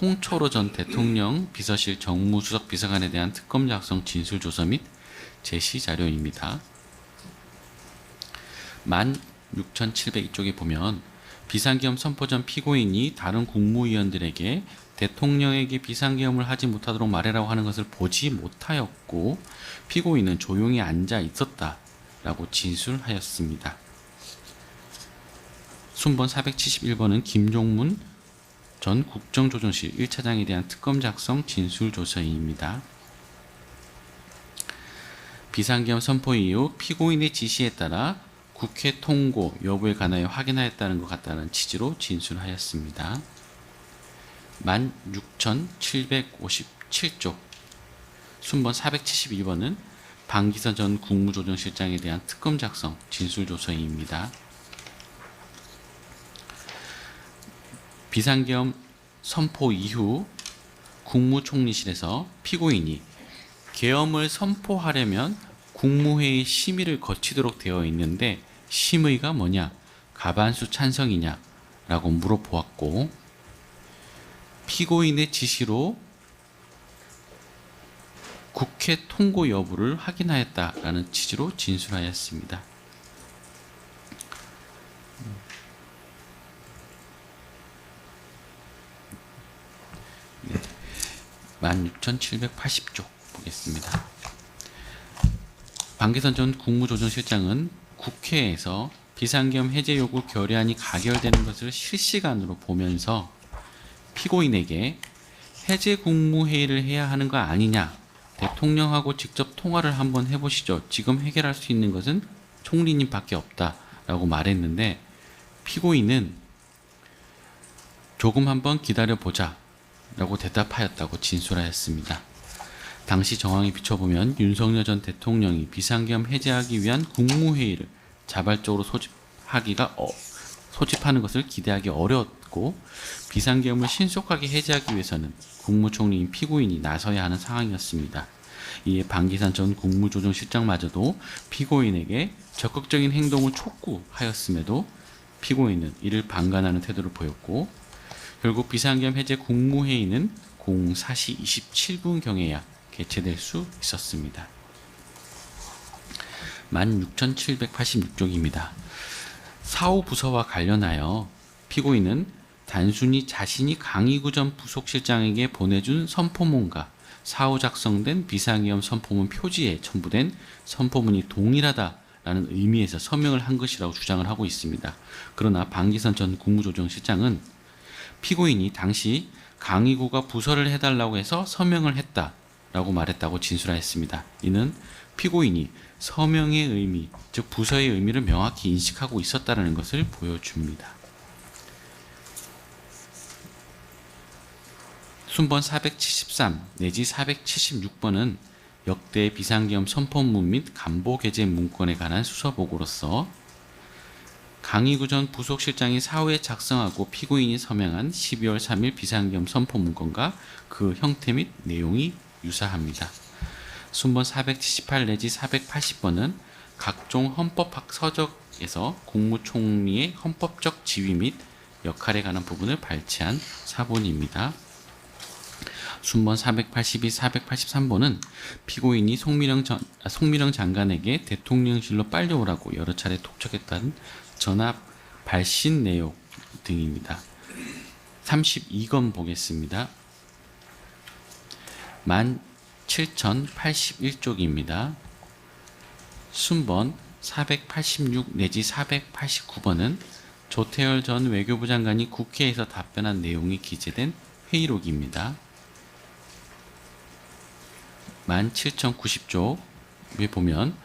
홍철호 전 대통령 비서실 정무수석 비서관에 대한 특검 작성 진술 조서 및 제시 자료입니다. 16,702쪽에 보면 비상계엄 선포 전 피고인이 다른 국무위원들에게 대통령에게 비상계엄을 하지 못하도록 말해라고 하는 것을 보지 못하였고 피고인은 조용히 앉아 있었다라고 진술하였습니다. 순번 471번은 김종문 전 국정조정실 1차장에 대한 특검 작성 진술조서입니다. 비상계엄 선포 이후 피고인의 지시에 따라 국회 통고 여부에 관하여 확인하였다는 것 같다는 취지로 진술하였습니다. 16,757쪽 순번 472번은 방기선 전 국무조정실장에 대한 특검 작성 진술조서입니다. 비상계엄 선포 이후 국무총리실에서 피고인이 계엄을 선포하려면 국무회의 심의를 거치도록 되어 있는데 심의가 뭐냐? 과반수 찬성이냐? 라고 물어보았고 피고인의 지시로 국회 통고 여부를 확인하였다라는 취지로 진술하였습니다. 16,780쪽 보겠습니다. 방기선 전 국무조정실장은 국회에서 비상계엄 해제 요구 결의안이 가결되는 것을 실시간으로 보면서 피고인에게 해제 국무회의를 해야 하는 거 아니냐, 대통령하고 직접 통화를 한번 해보시죠. 지금 해결할 수 있는 것은 총리님밖에 없다라고 말했는데 피고인은 조금 한번 기다려보자 라고 대답하였다고 진술하였습니다. 당시 정황에 비춰보면 윤석열 전 대통령이 비상계엄 해제하기 위한 국무회의를 자발적으로 소집하는 것을 기대하기 어려웠고 비상계엄을 신속하게 해제하기 위해서는 국무총리인 피고인이 나서야 하는 상황이었습니다. 이에 방기산 전 국무조정실장마저도 피고인에게 적극적인 행동을 촉구하였음에도 피고인은 이를 방관하는 태도를 보였고 결국 비상계엄 해제 국무회의는 04시 27분경에야 개최될 수 있었습니다. 16,786쪽입니다. 사후 부서와 관련하여 피고인은 단순히 자신이 강희구 전 부속실장에게 보내준 선포문과 사후 작성된 비상계엄 선포문 표지에 첨부된 선포문이 동일하다라는 의미에서 서명을 한 것이라고 주장을 하고 있습니다. 그러나 방기선 전 국무조정실장은 피고인이 당시 강희구가 부서를 해달라고 해서 서명을 했다라고 말했다고 진술하였습니다. 이는 피고인이 서명의 의미, 즉 부서의 의미를 명확히 인식하고 있었다는 것을 보여줍니다. 순번 473 내지 476번은 역대 비상계엄 선포문 및 간보 게재 문건에 관한 수사보고로서 강희구 전 부속실장이 사후에 작성하고 피고인이 서명한 12월 3일 비상계엄 선포문건과 그 형태 및 내용이 유사합니다. 순번 478 내지 480번은 각종 헌법학 서적에서 국무총리의 헌법적 지위 및 역할에 관한 부분을 발췌한 사본입니다. 순번 482, 483번은 피고인이 송미령 장관에게 대통령실로 빨리 오라고 여러 차례 톡촉했다는 전화 발신 내용 등입니다. 32건 보겠습니다. 17,081쪽입니다. 순번 486 내지 489번은 조태열 전 외교부 장관이 국회에서 답변한 내용이 기재된 회의록입니다. 17,090쪽에 보면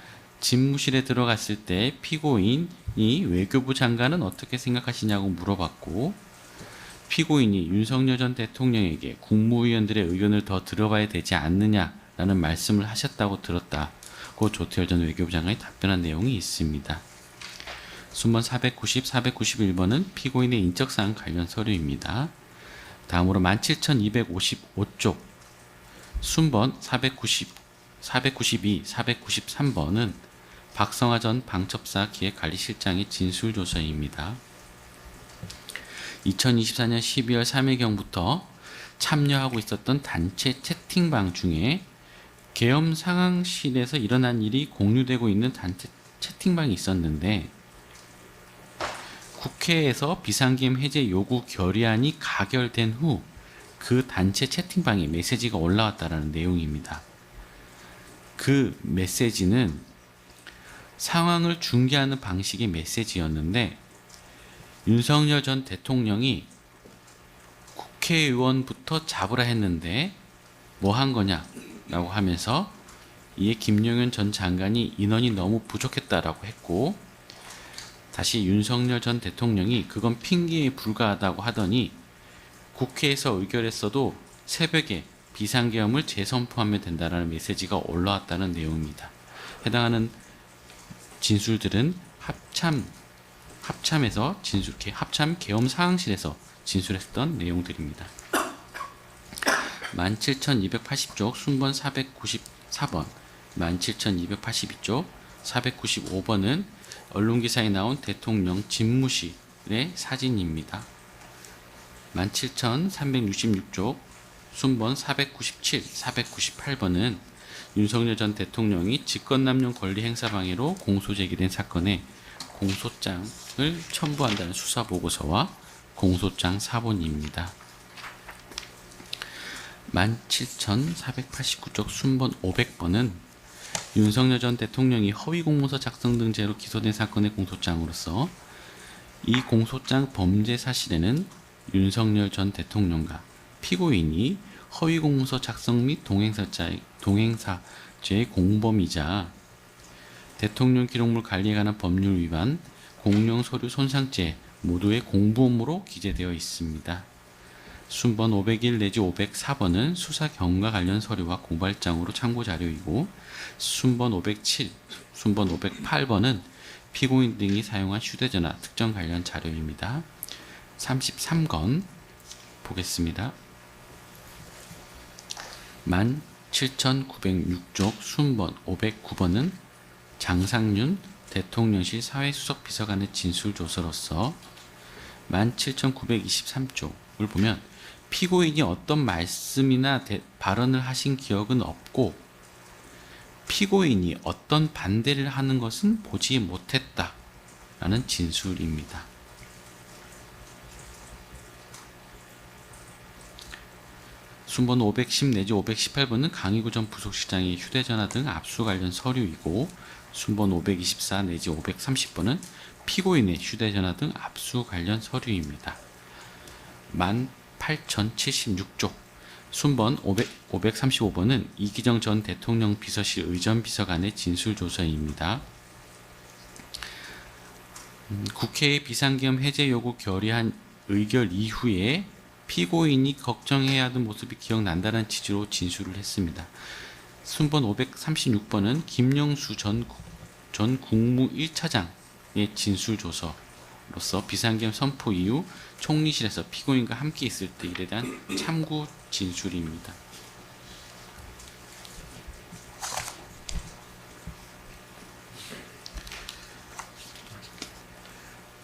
집무실에 들어갔을 때 피고인이 외교부 장관은 어떻게 생각하시냐고 물어봤고 피고인이 윤석열 전 대통령에게 국무위원들의 의견을 더 들어봐야 되지 않느냐라고 라는 말씀을 하셨다고 들었다고 조태열 전 외교부 장관이 답변한 내용이 있습니다. 순번 490, 491번은 피고인의 인적사항 관련 서류입니다. 다음으로 17,255쪽 순번 490, 492, 493번은 박성화 전 방첩사 기획관리실장의 진술조서입니다. 2024년 12월 3일경부터 참여하고 있었던 단체 채팅방 중에 계엄 상황실에서 일어난 일이 공유되고 있는 단체 채팅방이 있었는데 국회에서 비상계엄 해제 요구 결의안이 가결된 후 그 단체 채팅방에 메시지가 올라왔다라는 내용입니다. 그 메시지는 상황을 중계하는 방식의 메시지였는데 윤석열 전 대통령이 국회의원부터 잡으라 했는데 뭐 한 거냐라고 하면서 이에 김용현 전 장관이 인원이 너무 부족했다라고 했고 다시 윤석열 전 대통령이 그건 핑계에 불과하다고 하더니 국회에서 의결했어도 새벽에 비상계엄을 재선포하면 된다라는 메시지가 올라왔다는 내용입니다. 해당하는 진술들은 합참에서 합참 계엄 상황실에서 진술했던 내용들입니다. 17,280쪽 순번 494번, 17,282쪽 495번은 언론기사에 나온 대통령 집무실의 사진입니다. 17,366쪽 순번 497, 498번은 윤석열 전 대통령이 직권남용 권리행사방해로 공소제기된 사건에 공소장을 첨부한다는 수사보고서와 공소장 사본입니다. 17,489쪽 순번 500번은 윤석열 전 대통령이 허위공문서 작성 등 죄로 기소된 사건의 공소장으로서 이 공소장 범죄 사실에는 윤석열 전 대통령과 피고인이 허위공문서 작성 및 동행사죄의 공범이자 대통령 기록물 관리에 관한 법률 위반, 공룡서류 손상죄 모두의 공범으로 기재되어 있습니다. 순번 501 내지 504번은 수사 경과 관련 서류와 고발장으로 참고 자료이고 순번 507, 순번 508번은 피고인 등이 사용한 휴대전화 특정 관련 자료입니다. 33건 보겠습니다. 17,906쪽 순번 509번은 장상윤 대통령실 사회수석 비서관의 진술조서로서 17,923쪽을 보면 피고인이 어떤 말씀이나 발언을 하신 기억은 없고 피고인이 어떤 반대를 하는 것은 보지 못했다라는 진술입니다. 순번 510 내지 518번은 강희구 전 부속실장의 휴대전화 등 압수 관련 서류이고 순번 524 내지 530번은 피고인의 휴대전화 등 압수 관련 서류입니다. 18,076쪽 순번 535번은 이기정 전 대통령 비서실 의전비서관의 진술조서입니다. 국회의 비상계엄 해제 요구 결의안 의결 이후에 피고인이 걱정해야 하던 모습이 기억난다는 취지로 진술을 했습니다. 순번 536번은 김영수 전 국무 1차장의 진술조서로서 비상계엄 선포 이후 총리실에서 피고인과 함께 있을 때 일에 대한 참고 진술입니다.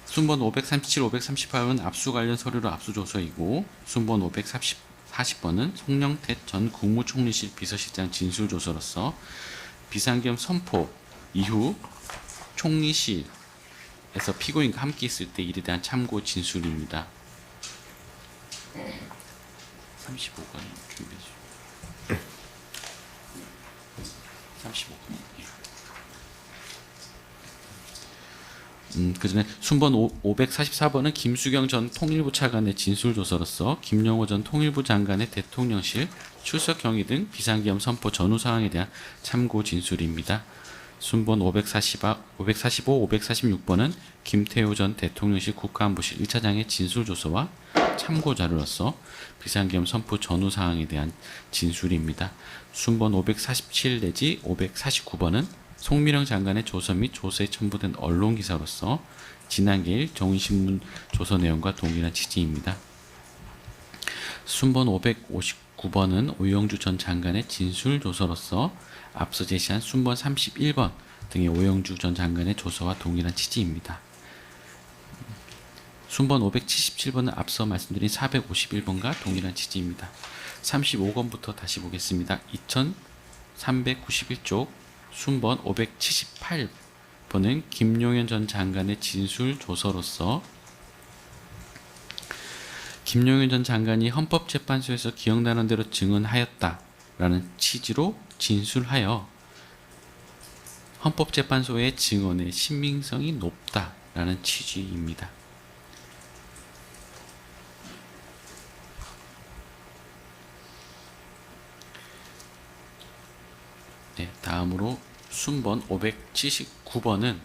순번 537, 538번은 압수 관련 서류로 압수조서이고 순번 540번은 송영태 전 국무총리실 비서실장 진술조서로서 비상계엄 선포 이후 총리실에서 피고인과 함께 있을 때 일에 대한 참고 진술입니다. 35번 준비해 주세요. 35번. 그 전에 순번 544번은 김수경 전 통일부 차관의 진술조서로서 김용호 전 통일부 장관의 대통령실 출석 경위 등 비상계엄 선포 전후 상황에 대한 참고 진술입니다. 순번 545, 546번은 김태호 전 대통령실 국가안보실 1차장의 진술조서와 참고자료로서 비상계엄 선포 전후 사항에 대한 진술입니다. 순번 547 내지 549번은 송미령 장관의 조서 및 조서에 첨부된 언론기사로서 지난개일 정의신문 조서 내용과 동일한 취지입니다. 순번 559번은 오영주 전 장관의 진술 조서로서 앞서 제시한 순번 31번 등의 오영주 전 장관의 조서와 동일한 취지입니다. 순번 577번은 앞서 말씀드린 451번과 동일한 취지입니다. 35권부터 다시 보겠습니다. 2391쪽 순번 578번은 김용현 전 장관의 진술 조서로서 김용현 전 장관이 헌법재판소에서 기억나는 대로 증언하였다라는 취지로 진술하여 헌법재판소의 증언의 신빙성이 높다라는 취지입니다. 네, 다음으로 순번 579번은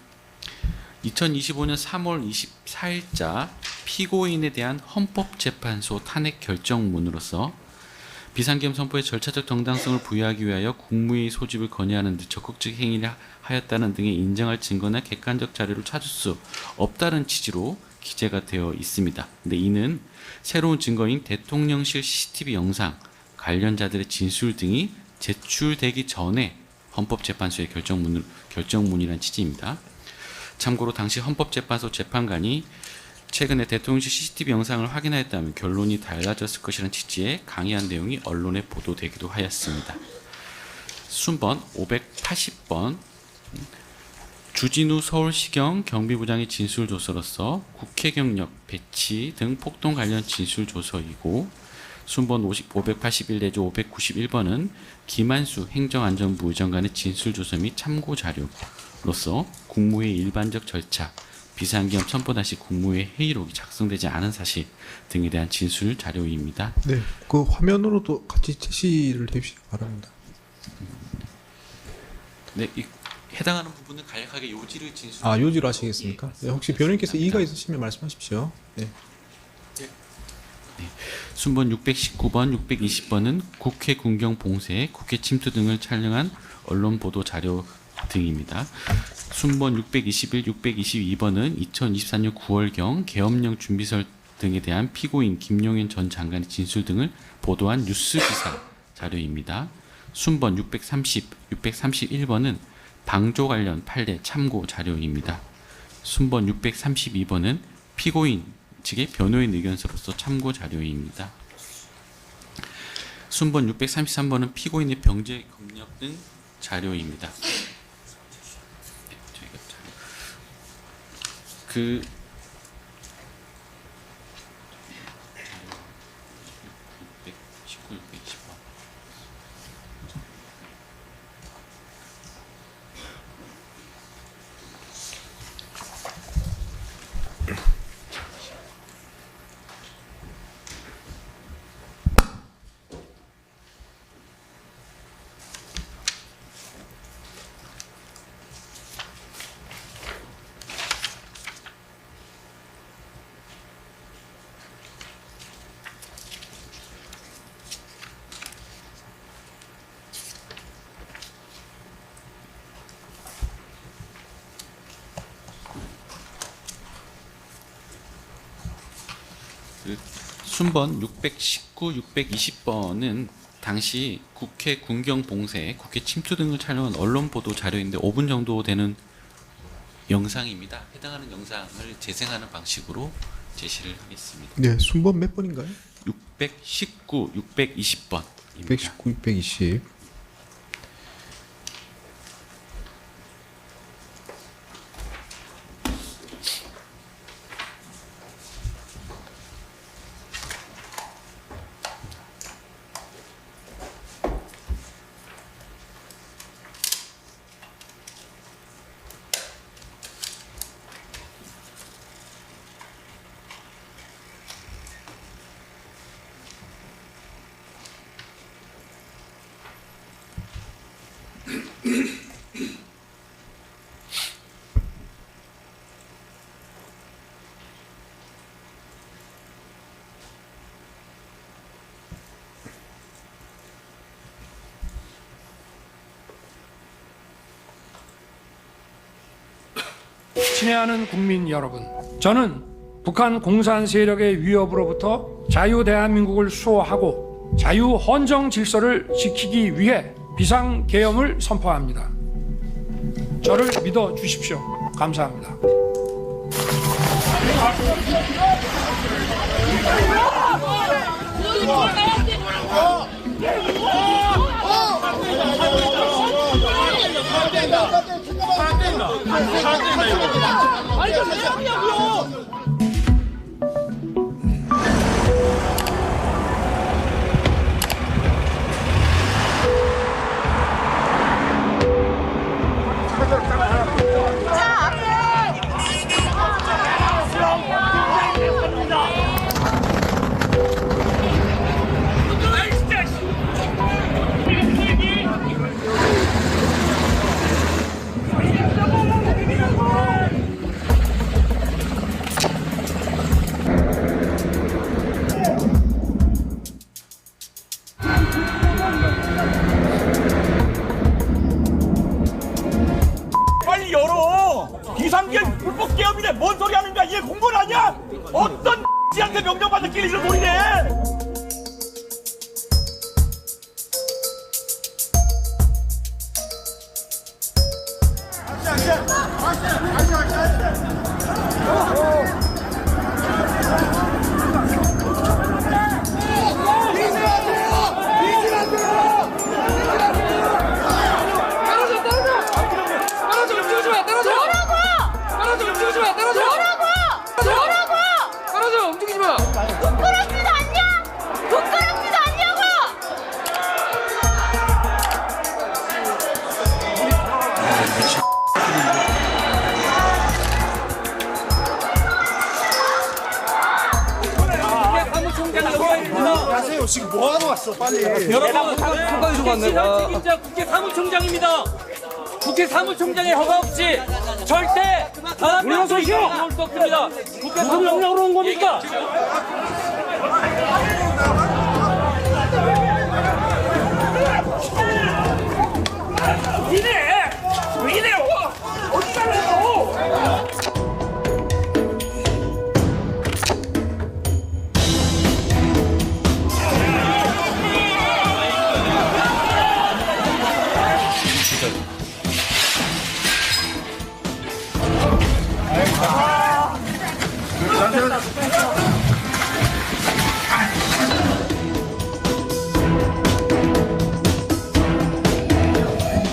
2025년 3월 24일자 피고인에 대한 헌법재판소 탄핵 결정문으로서 비상계엄 선포의 절차적 정당성을 부여하기 위하여 국무회의 소집을 건의하는 등 적극적 행위를 하였다는 등의 인정할 증거나 객관적 자료를 찾을 수 없다는 취지로 기재가 되어 있습니다. 근데 이는 새로운 증거인 대통령실 CCTV 영상, 관련자들의 진술 등이 제출되기 전에 헌법재판소의 결정문이란 취지입니다. 참고로 당시 헌법재판소 재판관이 최근에 대통령실 CCTV 영상을 확인하였다면 결론이 달라졌을 것이라는 취지의 강의한 내용이 언론에 보도되기도 하였습니다. 순번 580번 주진우 서울시경 경비부장의 진술조서로서 국회 경력, 배치 등 폭동 관련 진술조서이고 순번 581 내지 591번은 김한수 행정안전부 의장관의 진술조서 및 참고자료로서 국무회의 일반적 절차, 비상계엄 선포 당시 국무회의 회의록이 작성되지 않은 사실 등에 대한 진술 자료입니다. 네, 그 화면으로도 같이 제시를 해주시기 바랍니다. 네, 해당하는 부분은 간략하게 요지를 진술. 아, 요지로 하시겠습니까? 네, 혹시 변호인께서 이의가 있으시면 말씀하십시오. 네. 순번 619번, 620번은 국회 군경 봉쇄, 국회 침투 등을 촬영한 언론 보도 자료 등입니다. 순번 621, 622번은 2024년 9월경 계엄령 준비설 등에 대한 피고인 김용현 전 장관의 진술 등을 보도한 뉴스 기사 자료입니다. 순번 630, 631번은 방조 관련 판례 참고 자료입니다. 순번 632번은 피고인 측의 변호인 의견서로서 참고 자료입니다. 순번 633번은 피고인의 병제 검역 등 자료입니다. 그 619, 620번. 순번 619, 620번은 당시 국회 군경 봉쇄, 국회 침투 등을 촬영한 언론 보도 자료인데 5분 정도 되는 영상입니다. 해당하는 영상을 재생하는 방식으로 제시를 하겠습니다. 네, 순번 몇 번인가요? 619, 620번. 619, 620. 친애하는 국민 여러분, 저는 북한 공산 세력의 위협으로부터 자유 대한민국을 수호하고 자유 헌정 질서를 지키기 위해 비상계엄을 선포합니다. 저를 믿어 주십시오. 감사합니다. 빨리 열어! 비상계엄 불법 계엄이네. 뭔 소리 하는 거야? 이게 공무원 아니야? 어떤 X한테 명령받은 끼리를 노리네. 지금 뭐 하러 왔어? 빨리. 여러분, 진실한 책임자 국회 사무총장입니다. 국회 사무총장의 허가 없이 절대 단한 명도 나올 수 없습니다. 국회 사무총장으로 온 겁니까? 왜 이래? 어디 가려고?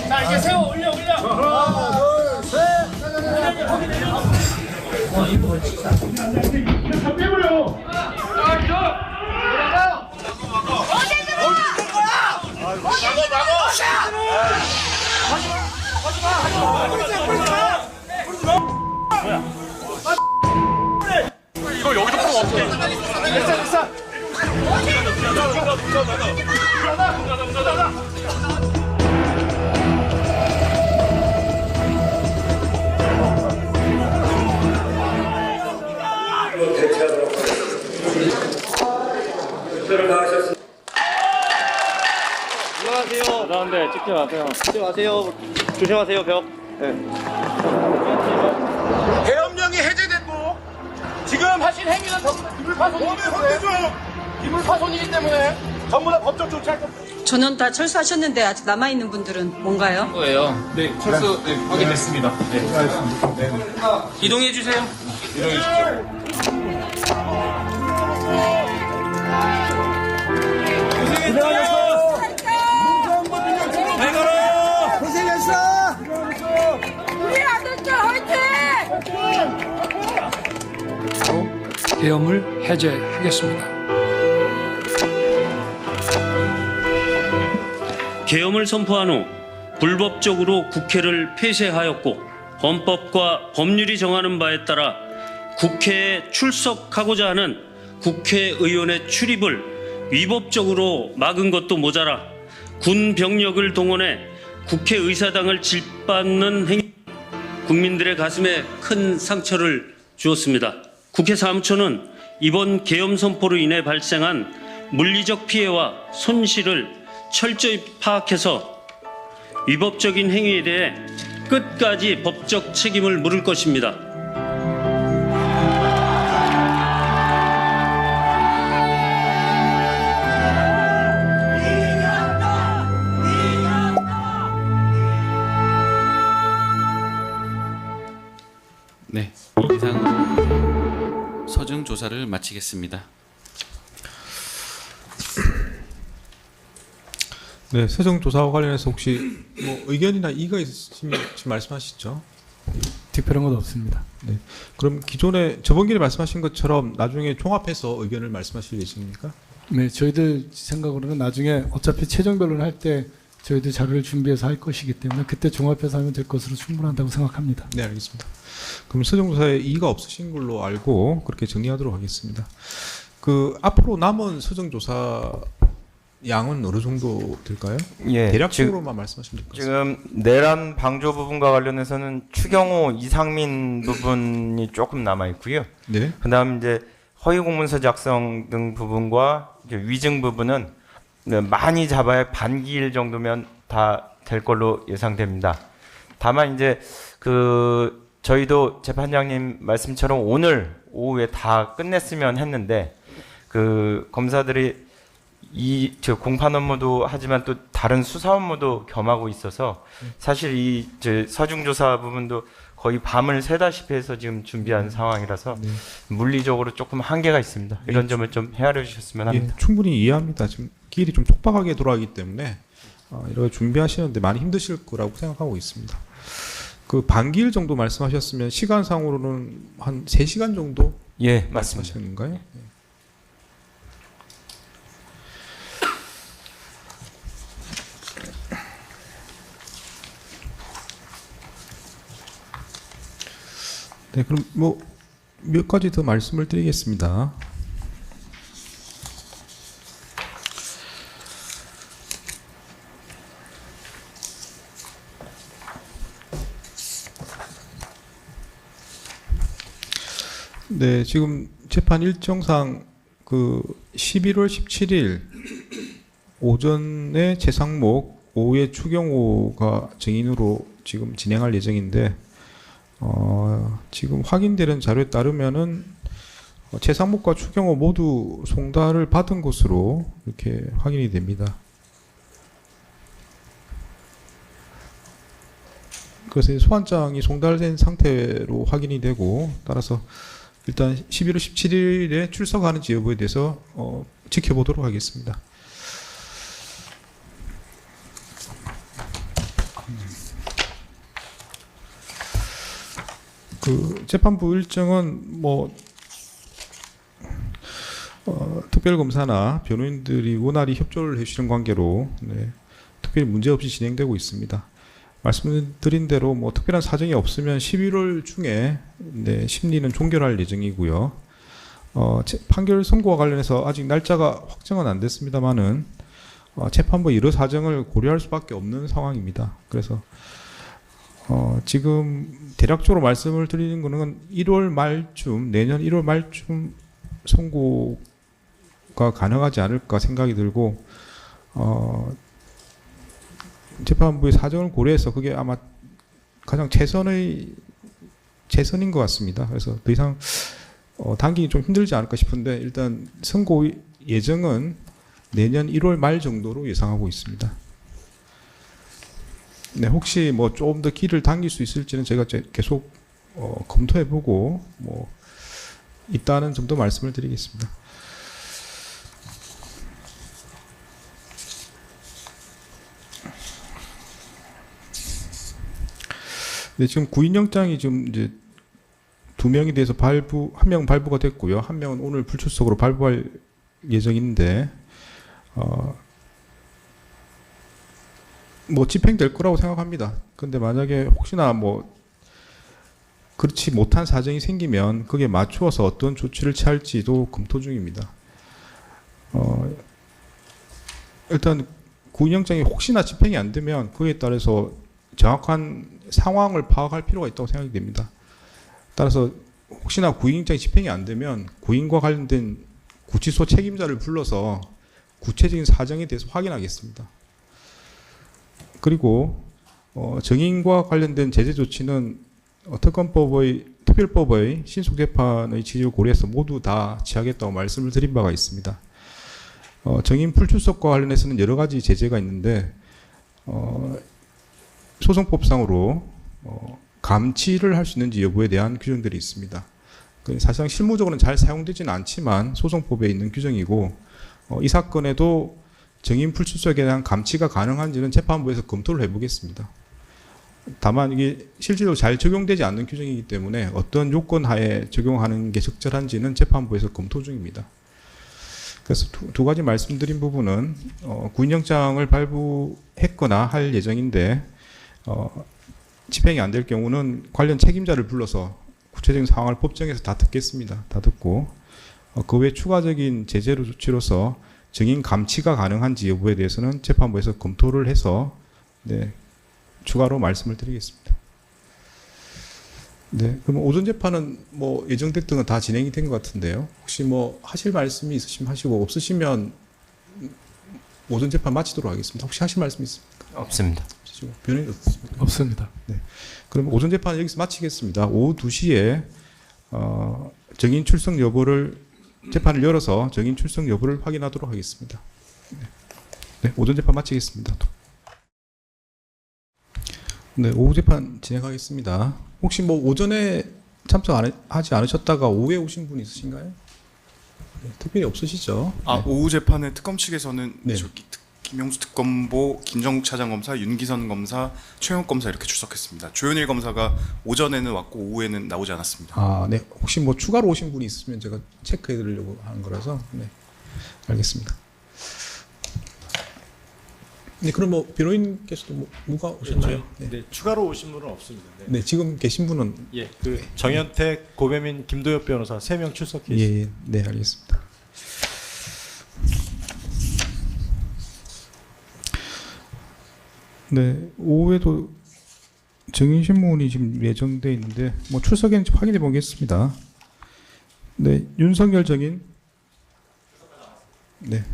자, 이제 세워 올려. 이거 여기서 풀어 어떻게? 됐어. 안녕하세요. 그런데 찍지 마세요. 찍지 마세요. 조심하세요, 벽. 계엄령이 해제됐고 지금 하신 행위는 전부 다 기물파손이기 때문에 기물파손이기 때문에 전부 다 법적 조치할 겁니다. 전원 다 철수하셨는데 아직 남아있는 분들은 뭔가요? 거예요. 네, 철수 확인됐습니다. 네. 이동해 주세요. 이동해 주십시오. 계엄을 해제하겠습니다. 계엄을 선포한 후 불법적으로 국회를 폐쇄하였고 헌법과 법률이 정하는 바에 따라 국회에 출석하고자 하는 국회의원의 출입을 위법적으로 막은 것도 모자라 군 병력을 동원해 국회의사당을 짓밟는 행위, 국민들의 가슴에 큰 상처를 주었습니다. 국회 사무처는 이번 계엄 선포로 인해 발생한 물리적 피해와 손실을 철저히 파악해서 위법적인 행위에 대해 끝까지 법적 책임을 물을 것입니다. 네, 이상으로 서증 조사를 마치겠습니다. 네, 서정 조사와 관련해서 혹시 뭐 의견이나 이의가 있으시면 지금 말씀하시죠. 특별한 건 없습니다. 네, 그럼 기존에 저번 기회에 말씀하신 것처럼 나중에 종합해서 의견을 말씀하실 예정입니까? 네, 저희들 생각으로는 나중에 어차피 최종 변론을 할 때 저희들 자료를 준비해서 할 것이기 때문에 그때 종합해서 하면 될 것으로 충분한다고 생각합니다. 네, 알겠습니다. 그럼 서정조사에 이의가 없으신 걸로 알고 그렇게 정리하도록 하겠습니다. 그 앞으로 남은 서정조사 양은 어느 정도 될까요? 예, 대략적으로만 말씀하시면 될것 같습니다. 지금 내란 방조 부분과 관련해서는 추경호, 이상민 부분이 조금 남아 있고요. 네. 그다음 이제 허위 공문서 작성 등 부분과 이제 위증 부분은 많이 잡아야 반기일 정도면 다 될 걸로 예상됩니다. 다만 이제 그 저희도 재판장님 말씀처럼 오늘 오후에 다 끝냈으면 했는데 그 검사들이 저 공판 업무도 하지만 또 다른 수사 업무도 겸하고 있어서 사실 이 서중 조사 부분도 거의 밤을 새다시피 해서 지금 준비한 상황이라서 물리적으로 조금 한계가 있습니다. 이런 점을 좀 헤아려 주셨으면 합니다. 예, 충분히 이해합니다. 지금 길이 좀 촉박하게 돌아가기 때문에 이렇게 준비하시는데 많이 힘드실 거라고 생각하고 있습니다. 그 반기일 정도 말씀하셨으면 시간상으로는 한 3시간 정도 예, 맞습니다. 말씀하시는 건가요? 예. 네, 그럼 뭐 몇 가지 더 말씀을 드리겠습니다. 네, 지금 재판 일정상 그 11월 17일 오전에 최상목, 오후에 추경호가 증인으로 지금 진행할 예정인데 지금 확인되는 자료에 따르면은 최상목과 추경호 모두 송달을 받은 것으로 이렇게 확인이 됩니다. 그래서 소환장이 송달된 상태로 확인이 되고 따라서 일단 11월 17일에 출석하는지 여부에 대해서 지켜보도록 하겠습니다. 그 재판부 일정은 뭐 특별검사나 변호인들이 원활히 협조를 해주시는 관계로 특별히 문제없이 진행되고 있습니다. 말씀드린 대로 뭐 특별한 사정이 없으면 11월 중에 심리는 종결할 예정이고요. 판결 선고와 관련해서 아직 날짜가 확정은 안 됐습니다만은 재판부 여러 사정을 고려할 수밖에 없는 상황입니다. 그래서 지금 대략적으로 말씀을 드리는 것은 1월 말쯤, 내년 1월 말쯤 선고가 가능하지 않을까 생각이 들고 재판부의 사정을 고려해서 그게 아마 가장 최선인 것 같습니다. 그래서 더 이상 당기기 좀 힘들지 않을까 싶은데 일단 선고 예정은 내년 1월 말 정도로 예상하고 있습니다. 네, 혹시 뭐 조금 더 길을 당길 수 있을지는 제가 계속 검토해보고 뭐 있다는 점도 말씀을 드리겠습니다. 네, 지금 구인영장이 지금 이제 2명이 돼서 한 명은 발부가 됐고요. 한 명은 오늘 불출석으로 발부할 예정인데 뭐 집행될 거라고 생각합니다. 근데 만약에 혹시나 뭐 그렇지 못한 사정이 생기면 그게 맞추어서 어떤 조치를 취할지도 검토 중입니다. 일단 구인영장이 혹시나 집행이 안 되면 그에 따라서 정확한 상황을 파악할 필요가 있다고 생각이 됩니다. 따라서 혹시나 구인영장이 집행이 안 되면 구인과 관련된 구치소 책임자를 불러서 구체적인 사정에 대해서 확인하겠습니다. 그리고 증인과 관련된 제재 조치는 특별법의 신속 재판의 취지를 고려해서 모두 다 취하겠다고 말씀을 드린 바가 있습니다. 증인 불출석과 관련해서는 여러 가지 제재가 있는데 소송법상으로 감치를 할 수 있는지 여부에 대한 규정들이 있습니다. 사실상 실무적으로는 잘 사용되지는 않지만 소송법에 있는 규정이고 이 사건에도 증인 불출석에 대한 감치가 가능한지는 재판부에서 검토를 해보겠습니다. 다만 이게 실제로 잘 적용되지 않는 규정이기 때문에 어떤 요건 하에 적용하는 게 적절한지는 재판부에서 검토 중입니다. 그래서 두 가지 말씀드린 부분은 구인영장을 발부했거나 할 예정인데 집행이 안 될 경우는 관련 책임자를 불러서 구체적인 상황을 법정에서 다 듣겠습니다. 다 듣고 그 외 추가적인 제재로 조치로서 증인 감치가 가능한지 여부에 대해서는 재판부에서 검토를 해서 추가로 말씀을 드리겠습니다. 네, 그럼 오전 재판은 뭐 예정됐던 건 다 진행이 된 것 같은데요. 혹시 뭐 하실 말씀이 있으시면 하시고 없으시면 오전 재판 마치도록 하겠습니다. 혹시 하실 말씀 있습니까? 없습니다. 변호인 어떻습니까? 없습니다. 네, 그럼 오전 재판 여기서 마치겠습니다. 오후 2시에 증인 출석 여부를 재판을 열어서 증인 출석 여부를 확인하도록 하겠습니다. 네, 오전 재판 마치겠습니다. 네, 오후 재판 진행하겠습니다. 혹시 뭐 오전에 참석하지 않으셨다가 오후에 오신 분 있으신가요? 네, 특별히 없으시죠? 네. 오후 재판에 특검 측에서는 네. 김용수 특검보, 김정국 차장검사, 윤기선 검사, 최영욱 검사 이렇게 출석했습니다. 조현일 검사가 오전에는 왔고 오후에는 나오지 않았습니다. 네. 혹시 뭐 추가로 오신 분이 있으면 제가 체크해 드리려고 하는 거라서. 네. 알겠습니다. 네, 그럼 뭐 변호인께서도 뭐 누가 오셨나요? 네, 추가로 오신 분은 없습니다. 네, 지금 계신 분은 정현택, 고배민, 김도엽 변호사 3명 출석해 있습니다. 네, 알겠습니다. 네, 오후에도 증인 신문이 지금 예정돼 있는데 뭐 출석인지 확인해 보겠습니다. 네, 윤석열 증인. 네.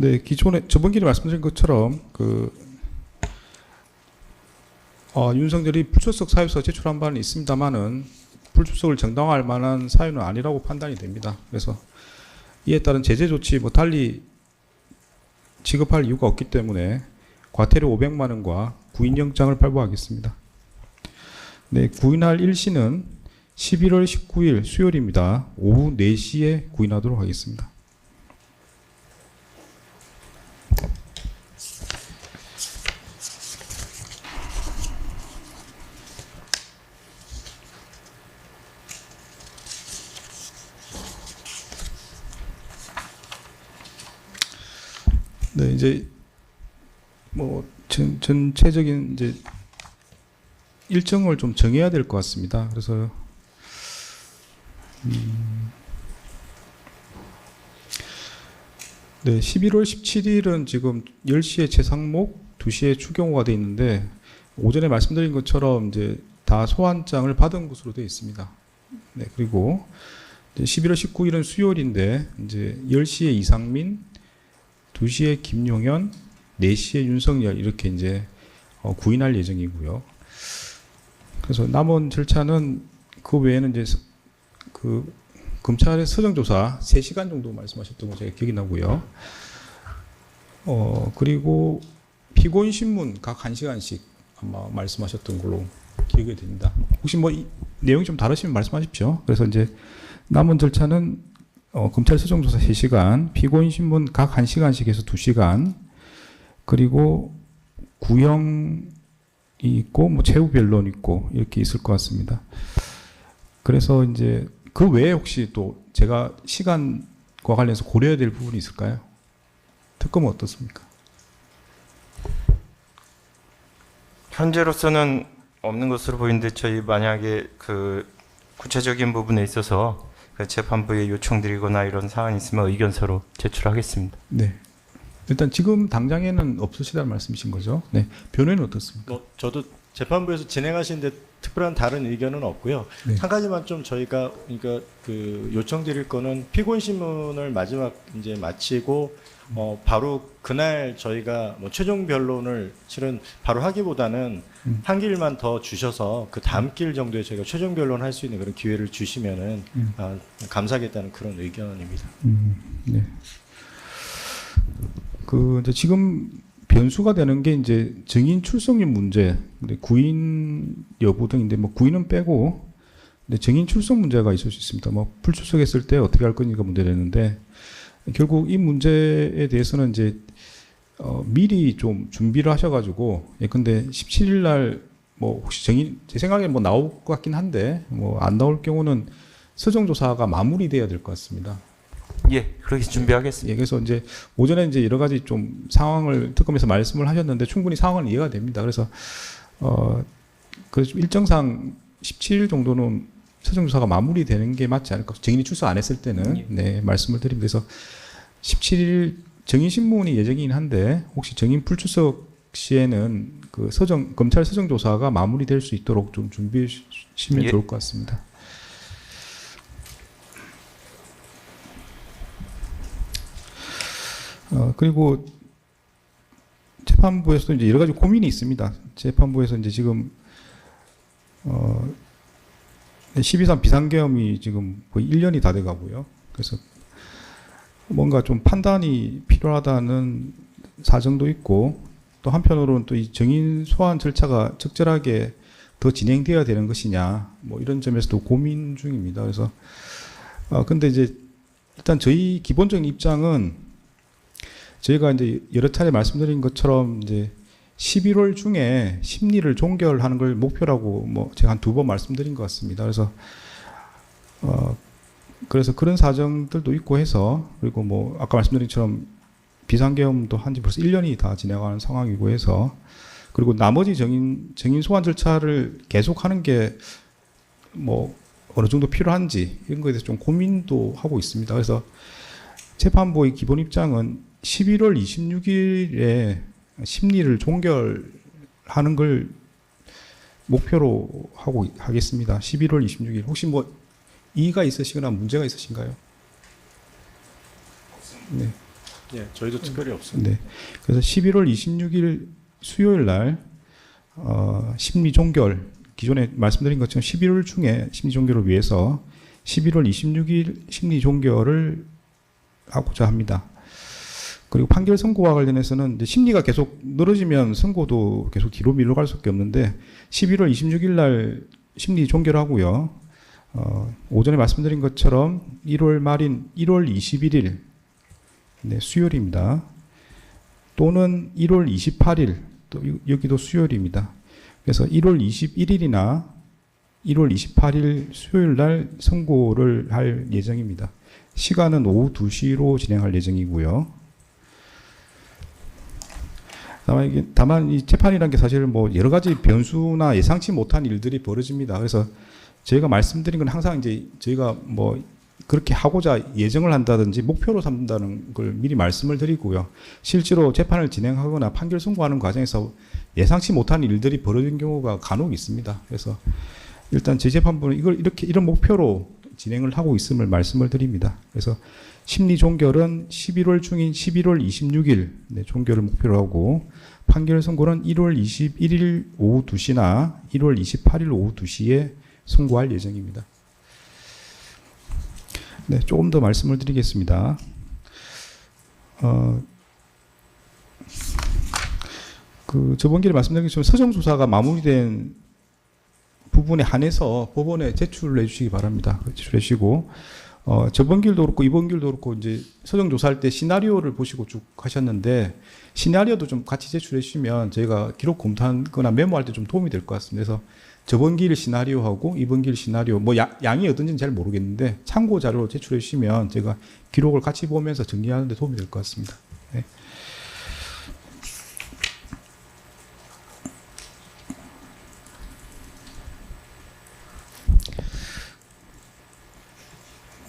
네, 기존에 저번 기회에 말씀드린 것처럼 윤석열이 불출석 사유서 제출한 바는 있습니다만은 불출석을 정당화할 만한 사유는 아니라고 판단이 됩니다. 그래서 이에 따른 제재 조치 뭐 달리 지급할 이유가 없기 때문에 과태료 500만 원과 구인영장을 발부하겠습니다. 네, 구인할 일시는 11월 19일 수요일입니다. 오후 4시에 구인하도록 하겠습니다. 네, 이제 뭐 전체적인 이제 일정을 좀 정해야 될 것 같습니다. 그래서 네, 11월 17일은 지금 10시에 재상목, 2시에 추경호가 돼 있는데 오전에 말씀드린 것처럼 이제 다 소환장을 받은 것으로 되어 있습니다. 네, 그리고 이제 11월 19일은 수요일인데 이제 10시에 이상민, 2시에 김용현, 4시에 윤석열 이렇게 이제 구인할 예정이고요. 그래서 남은 절차는 그 외에는 이제 그 검찰의 서정조사 3시간 정도 말씀하셨던 거 제가 기억이 나고요. 그리고 피고인 신문 각 1시간씩 아마 말씀하셨던 걸로 기억이 됩니다. 혹시 뭐 내용이 좀 다르시면 말씀하십시오. 그래서 이제 남은 절차는 검찰 서정조사 3시간, 피고인 신문 각 1시간씩 해서 2시간, 그리고 구형이 있고 뭐 최후 변론 있고 이렇게 있을 것 같습니다. 그래서 이제 그 외에 혹시 또 제가 시간과 관련해서 고려해야 될 부분이 있을까요? 특검은 어떻습니까? 현재로서는 없는 것으로 보이는데 저희 만약에 그 구체적인 부분에 있어서 그 재판부에 요청드리거나 이런 사안이 있으면 의견서로 제출하겠습니다. 네. 일단 지금 당장에는 없으시다는 말씀이신 거죠? 네. 변호인은 어떻습니까? 저도 재판부에서 진행하시는데 특별한 다른 의견은 없고요. 네. 한 가지만 좀 저희가 그러니까 그 요청드릴 거는 피고인 신문을 마지막 이제 마치고 바로 그날 저희가 뭐 최종 변론을 실은 바로 하기보다는 한 길만 더 주셔서 그 다음 길 정도에 저희가 최종 변론 할 수 있는 그런 기회를 주시면은 감사하겠다는 그런 의견입니다. 네. 그 이제 지금 변수가 되는 게 이제 증인 출석률 문제, 근데 구인 여부 등인데 뭐 구인은 빼고, 근데 증인 출석 문제가 있을 수 있습니다. 뭐 불출석했을 때 어떻게 할 거니까 문제되는데 결국 이 문제에 대해서는 이제 미리 좀 준비를 하셔가지고 예컨대 17일 날 뭐 혹시 증인 제 생각에 뭐 나올 것 같긴 한데 뭐 안 나올 경우는 서정조사가 마무리돼야 될 것 같습니다. 예, 그렇게 준비하겠습니다. 예, 그래서 이제 오전에 이제 여러 가지 좀 상황을 특검에서 말씀을 하셨는데 충분히 상황은 이해가 됩니다. 그래서 그 일정상 17일 정도는 서정조사가 마무리되는 게 맞지 않을까. 증인이 출석 안 했을 때는 네 말씀을 드립니다. 그래서 17일 증인 신문이 예정이긴 한데 혹시 증인 불출석 시에는 그 검찰 서정조사가 마무리될 수 있도록 좀 준비해 주시면 좋을 것 같습니다. 그리고 재판부에서도 이제 여러 가지 고민이 있습니다. 재판부에서 이제 지금 12.3 비상계엄이 지금 거의 1년이 다 돼가고요. 그래서 뭔가 좀 판단이 필요하다는 사정도 있고 또 한편으로는 또 이 증인 소환 절차가 적절하게 더 진행되어야 되는 것이냐 뭐 이런 점에서도 고민 중입니다. 그래서 근데 이제 일단 저희 기본적인 입장은 저희가 이제 여러 차례 말씀드린 것처럼 이제 11월 중에 심리를 종결하는 걸 목표라고 뭐 제가 한 2번 말씀드린 것 같습니다. 그래서 그런 사정들도 있고 해서 그리고 뭐 아까 말씀드린 것처럼 비상계엄도 한지 벌써 1년이 다 지나가는 상황이고 해서 그리고 나머지 증인 소환 절차를 계속하는 게 뭐 어느 정도 필요한지 이런 거에 대해서 좀 고민도 하고 있습니다. 그래서 재판부의 기본 입장은 11월 26일에 심리를 종결하는 걸 목표로 하겠습니다. 11월 26일. 혹시 뭐 이의가 있으시거나 문제가 있으신가요? 네. 네, 저희도 특별히 없습니다. 네. 그래서 11월 26일 수요일 날 심리 종결 기존에 말씀드린 것처럼 11월 중에 심리 종결을 위해서 11월 26일 심리 종결을 하고자 합니다. 그리고 판결 선고와 관련해서는 이제 심리가 계속 늘어지면 선고도 계속 뒤로 밀려갈 수밖에 없는데 11월 26일 날 심리 종결하고요. 오전에 말씀드린 것처럼 1월 말인 1월 21일 네, 수요일입니다. 또는 1월 28일 또 여기도 수요일입니다. 그래서 1월 21일이나 1월 28일 수요일 날 선고를 할 예정입니다. 시간은 오후 2시로 진행할 예정이고요. 다만 이 재판이라는 게 사실 뭐 여러 가지 변수나 예상치 못한 일들이 벌어집니다. 그래서 저희가 말씀드린 건 항상 이제 저희가 뭐 그렇게 하고자 예정을 한다든지 목표로 삼는다는 걸 미리 말씀을 드리고요. 실제로 재판을 진행하거나 판결 선고하는 과정에서 예상치 못한 일들이 벌어진 경우가 간혹 있습니다. 그래서 일단 재재판부는 이런 목표로 진행을 하고 있음을 말씀을 드립니다. 그래서 심리 종결은 11월 중인 11월 26일 종결을 목표로 하고 판결 선고는 1월 21일 오후 2시나 1월 28일 오후 2시에 선고할 예정입니다. 네, 조금 더 말씀을 드리겠습니다. 저번 기회에 말씀드린 것처럼 서정 조사가 마무리된 부분에 한해서 법원에 제출해 주시기 바랍니다. 제출해 주시고 저번 길도 그렇고 이번 길도 그렇고 이제 서정 조사할 때 시나리오를 보시고 쭉 하셨는데 시나리오도 좀 같이 제출해 주시면 저희가 기록 검토하거나 메모할 때 좀 도움이 될 것 같습니다. 그래서 저번 길 시나리오하고 이번 길 시나리오 뭐 양이 어떤지는 잘 모르겠는데 참고 자료로 제출해 주시면 제가 기록을 같이 보면서 정리하는 데 도움이 될 것 같습니다. 네.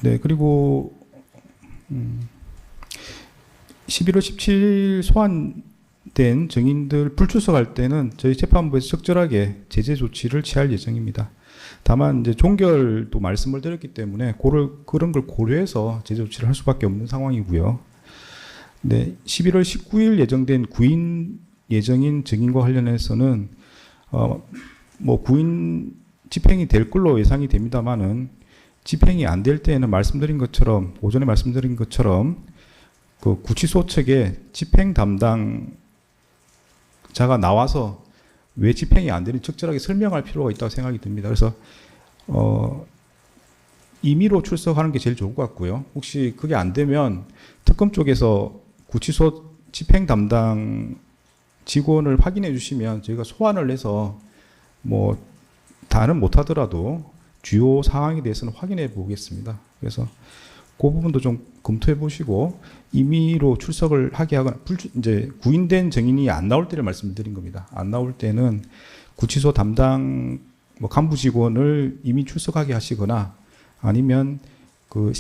네, 그리고 11월 17일 소환된 증인들 불출석할 때는 저희 재판부에서 적절하게 제재 조치를 취할 예정입니다. 다만 이제 종결도 말씀을 드렸기 때문에 그런 걸 고려해서 제재 조치를 할 수밖에 없는 상황이고요. 네, 11월 19일 예정된 구인 예정인 증인과 관련해서는 뭐 구인 집행이 될 걸로 예상이 됩니다만은 집행이 안 될 때에는 말씀드린 것처럼 오전에 말씀드린 것처럼 그 구치소 측에 집행 담당자가 나와서 왜 집행이 안 되는지 적절하게 설명할 필요가 있다고 생각이 듭니다. 그래서 임의로 출석하는 게 제일 좋을 것 같고요. 혹시 그게 안 되면 특검 쪽에서 구치소 집행 담당 직원을 확인해 주시면 저희가 소환을 해서 뭐 다는 못하더라도 주요 사항에 대해서는 확인해 보겠습니다. 그래서 그 부분도 좀 검토해 보시고 임의로 출석을 하게 하거나 이제 구인된 증인이 안 나올 때를 말씀드린 겁니다. 안 나올 때는 구치소 담당 뭐 간부 직원을 임의 출석하게 하시거나 아니면 그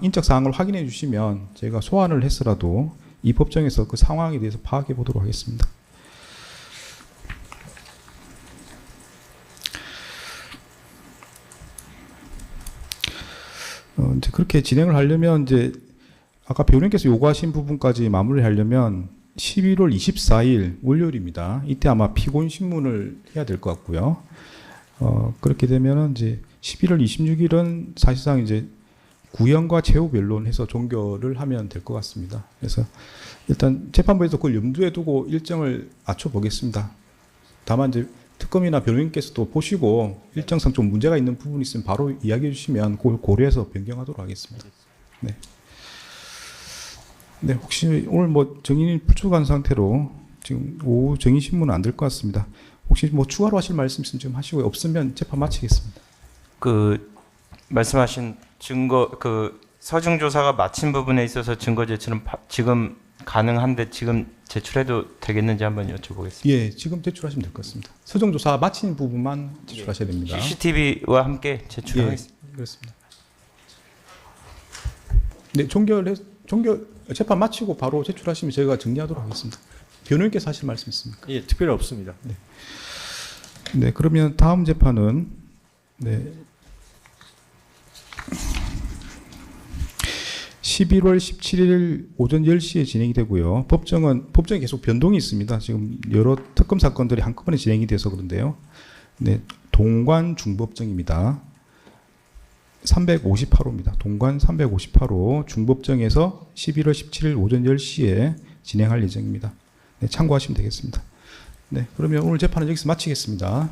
인적 사항을 확인해 주시면 저희가 소환을 해서라도 이 법정에서 그 상황에 대해서 파악해 보도록 하겠습니다. 이제 그렇게 진행을 하려면 이제 아까 배우님께서 요구하신 부분까지 마무리하려면 11월 24일 월요일입니다. 이때 아마 피고인 신문을 해야 될 것 같고요. 그렇게 되면은 이제 11월 26일은 사실상 이제 구형과 최후 변론해서 종결을 하면 될 것 같습니다. 그래서 일단 재판부에서 그걸 염두에 두고 일정을 맞춰 보겠습니다. 다만 이제 특검이나 변호인께서도 보시고 일정상 좀 문제가 있는 부분이 있으면 바로 이야기해 주시면 그걸 고려해서 변경하도록 하겠습니다. 네. 네, 혹시 오늘 뭐 증인이 불출석한 상태로 지금 오후 증인 신문은 안 될 것 같습니다. 혹시 뭐 추가로 하실 말씀 있으면 지금 하시고요. 없으면 재판 마치겠습니다. 말씀하신 증거 서중 조사가 마친 부분에 있어서 증거 제출은 지금 가능한데 지금 제출해도 되겠는지 한번 여쭤보겠습니다. 예, 지금 제출하시면 될 것 같습니다. 서정 조사 마친 부분만 제출하셔야 됩니다. CCTV와 함께 제출하겠습니다. 예, 그렇습니다. 네, 종결 재판 마치고 바로 제출하시면 저희가 정리하도록 하겠습니다. 변호인께서 하실 말씀 있습니까? 예, 특별히 없습니다. 네. 네, 그러면 다음 재판은 네. 11월 17일 오전 10시에 진행이 되고요. 법정에 계속 변동이 있습니다. 지금 여러 특검 사건들이 한꺼번에 진행이 돼서 그런데요. 네, 동관 중법정입니다. 358호입니다. 동관 358호 중법정에서 11월 17일 오전 10시에 진행할 예정입니다. 네, 참고하시면 되겠습니다. 네, 그러면 오늘 재판은 여기서 마치겠습니다.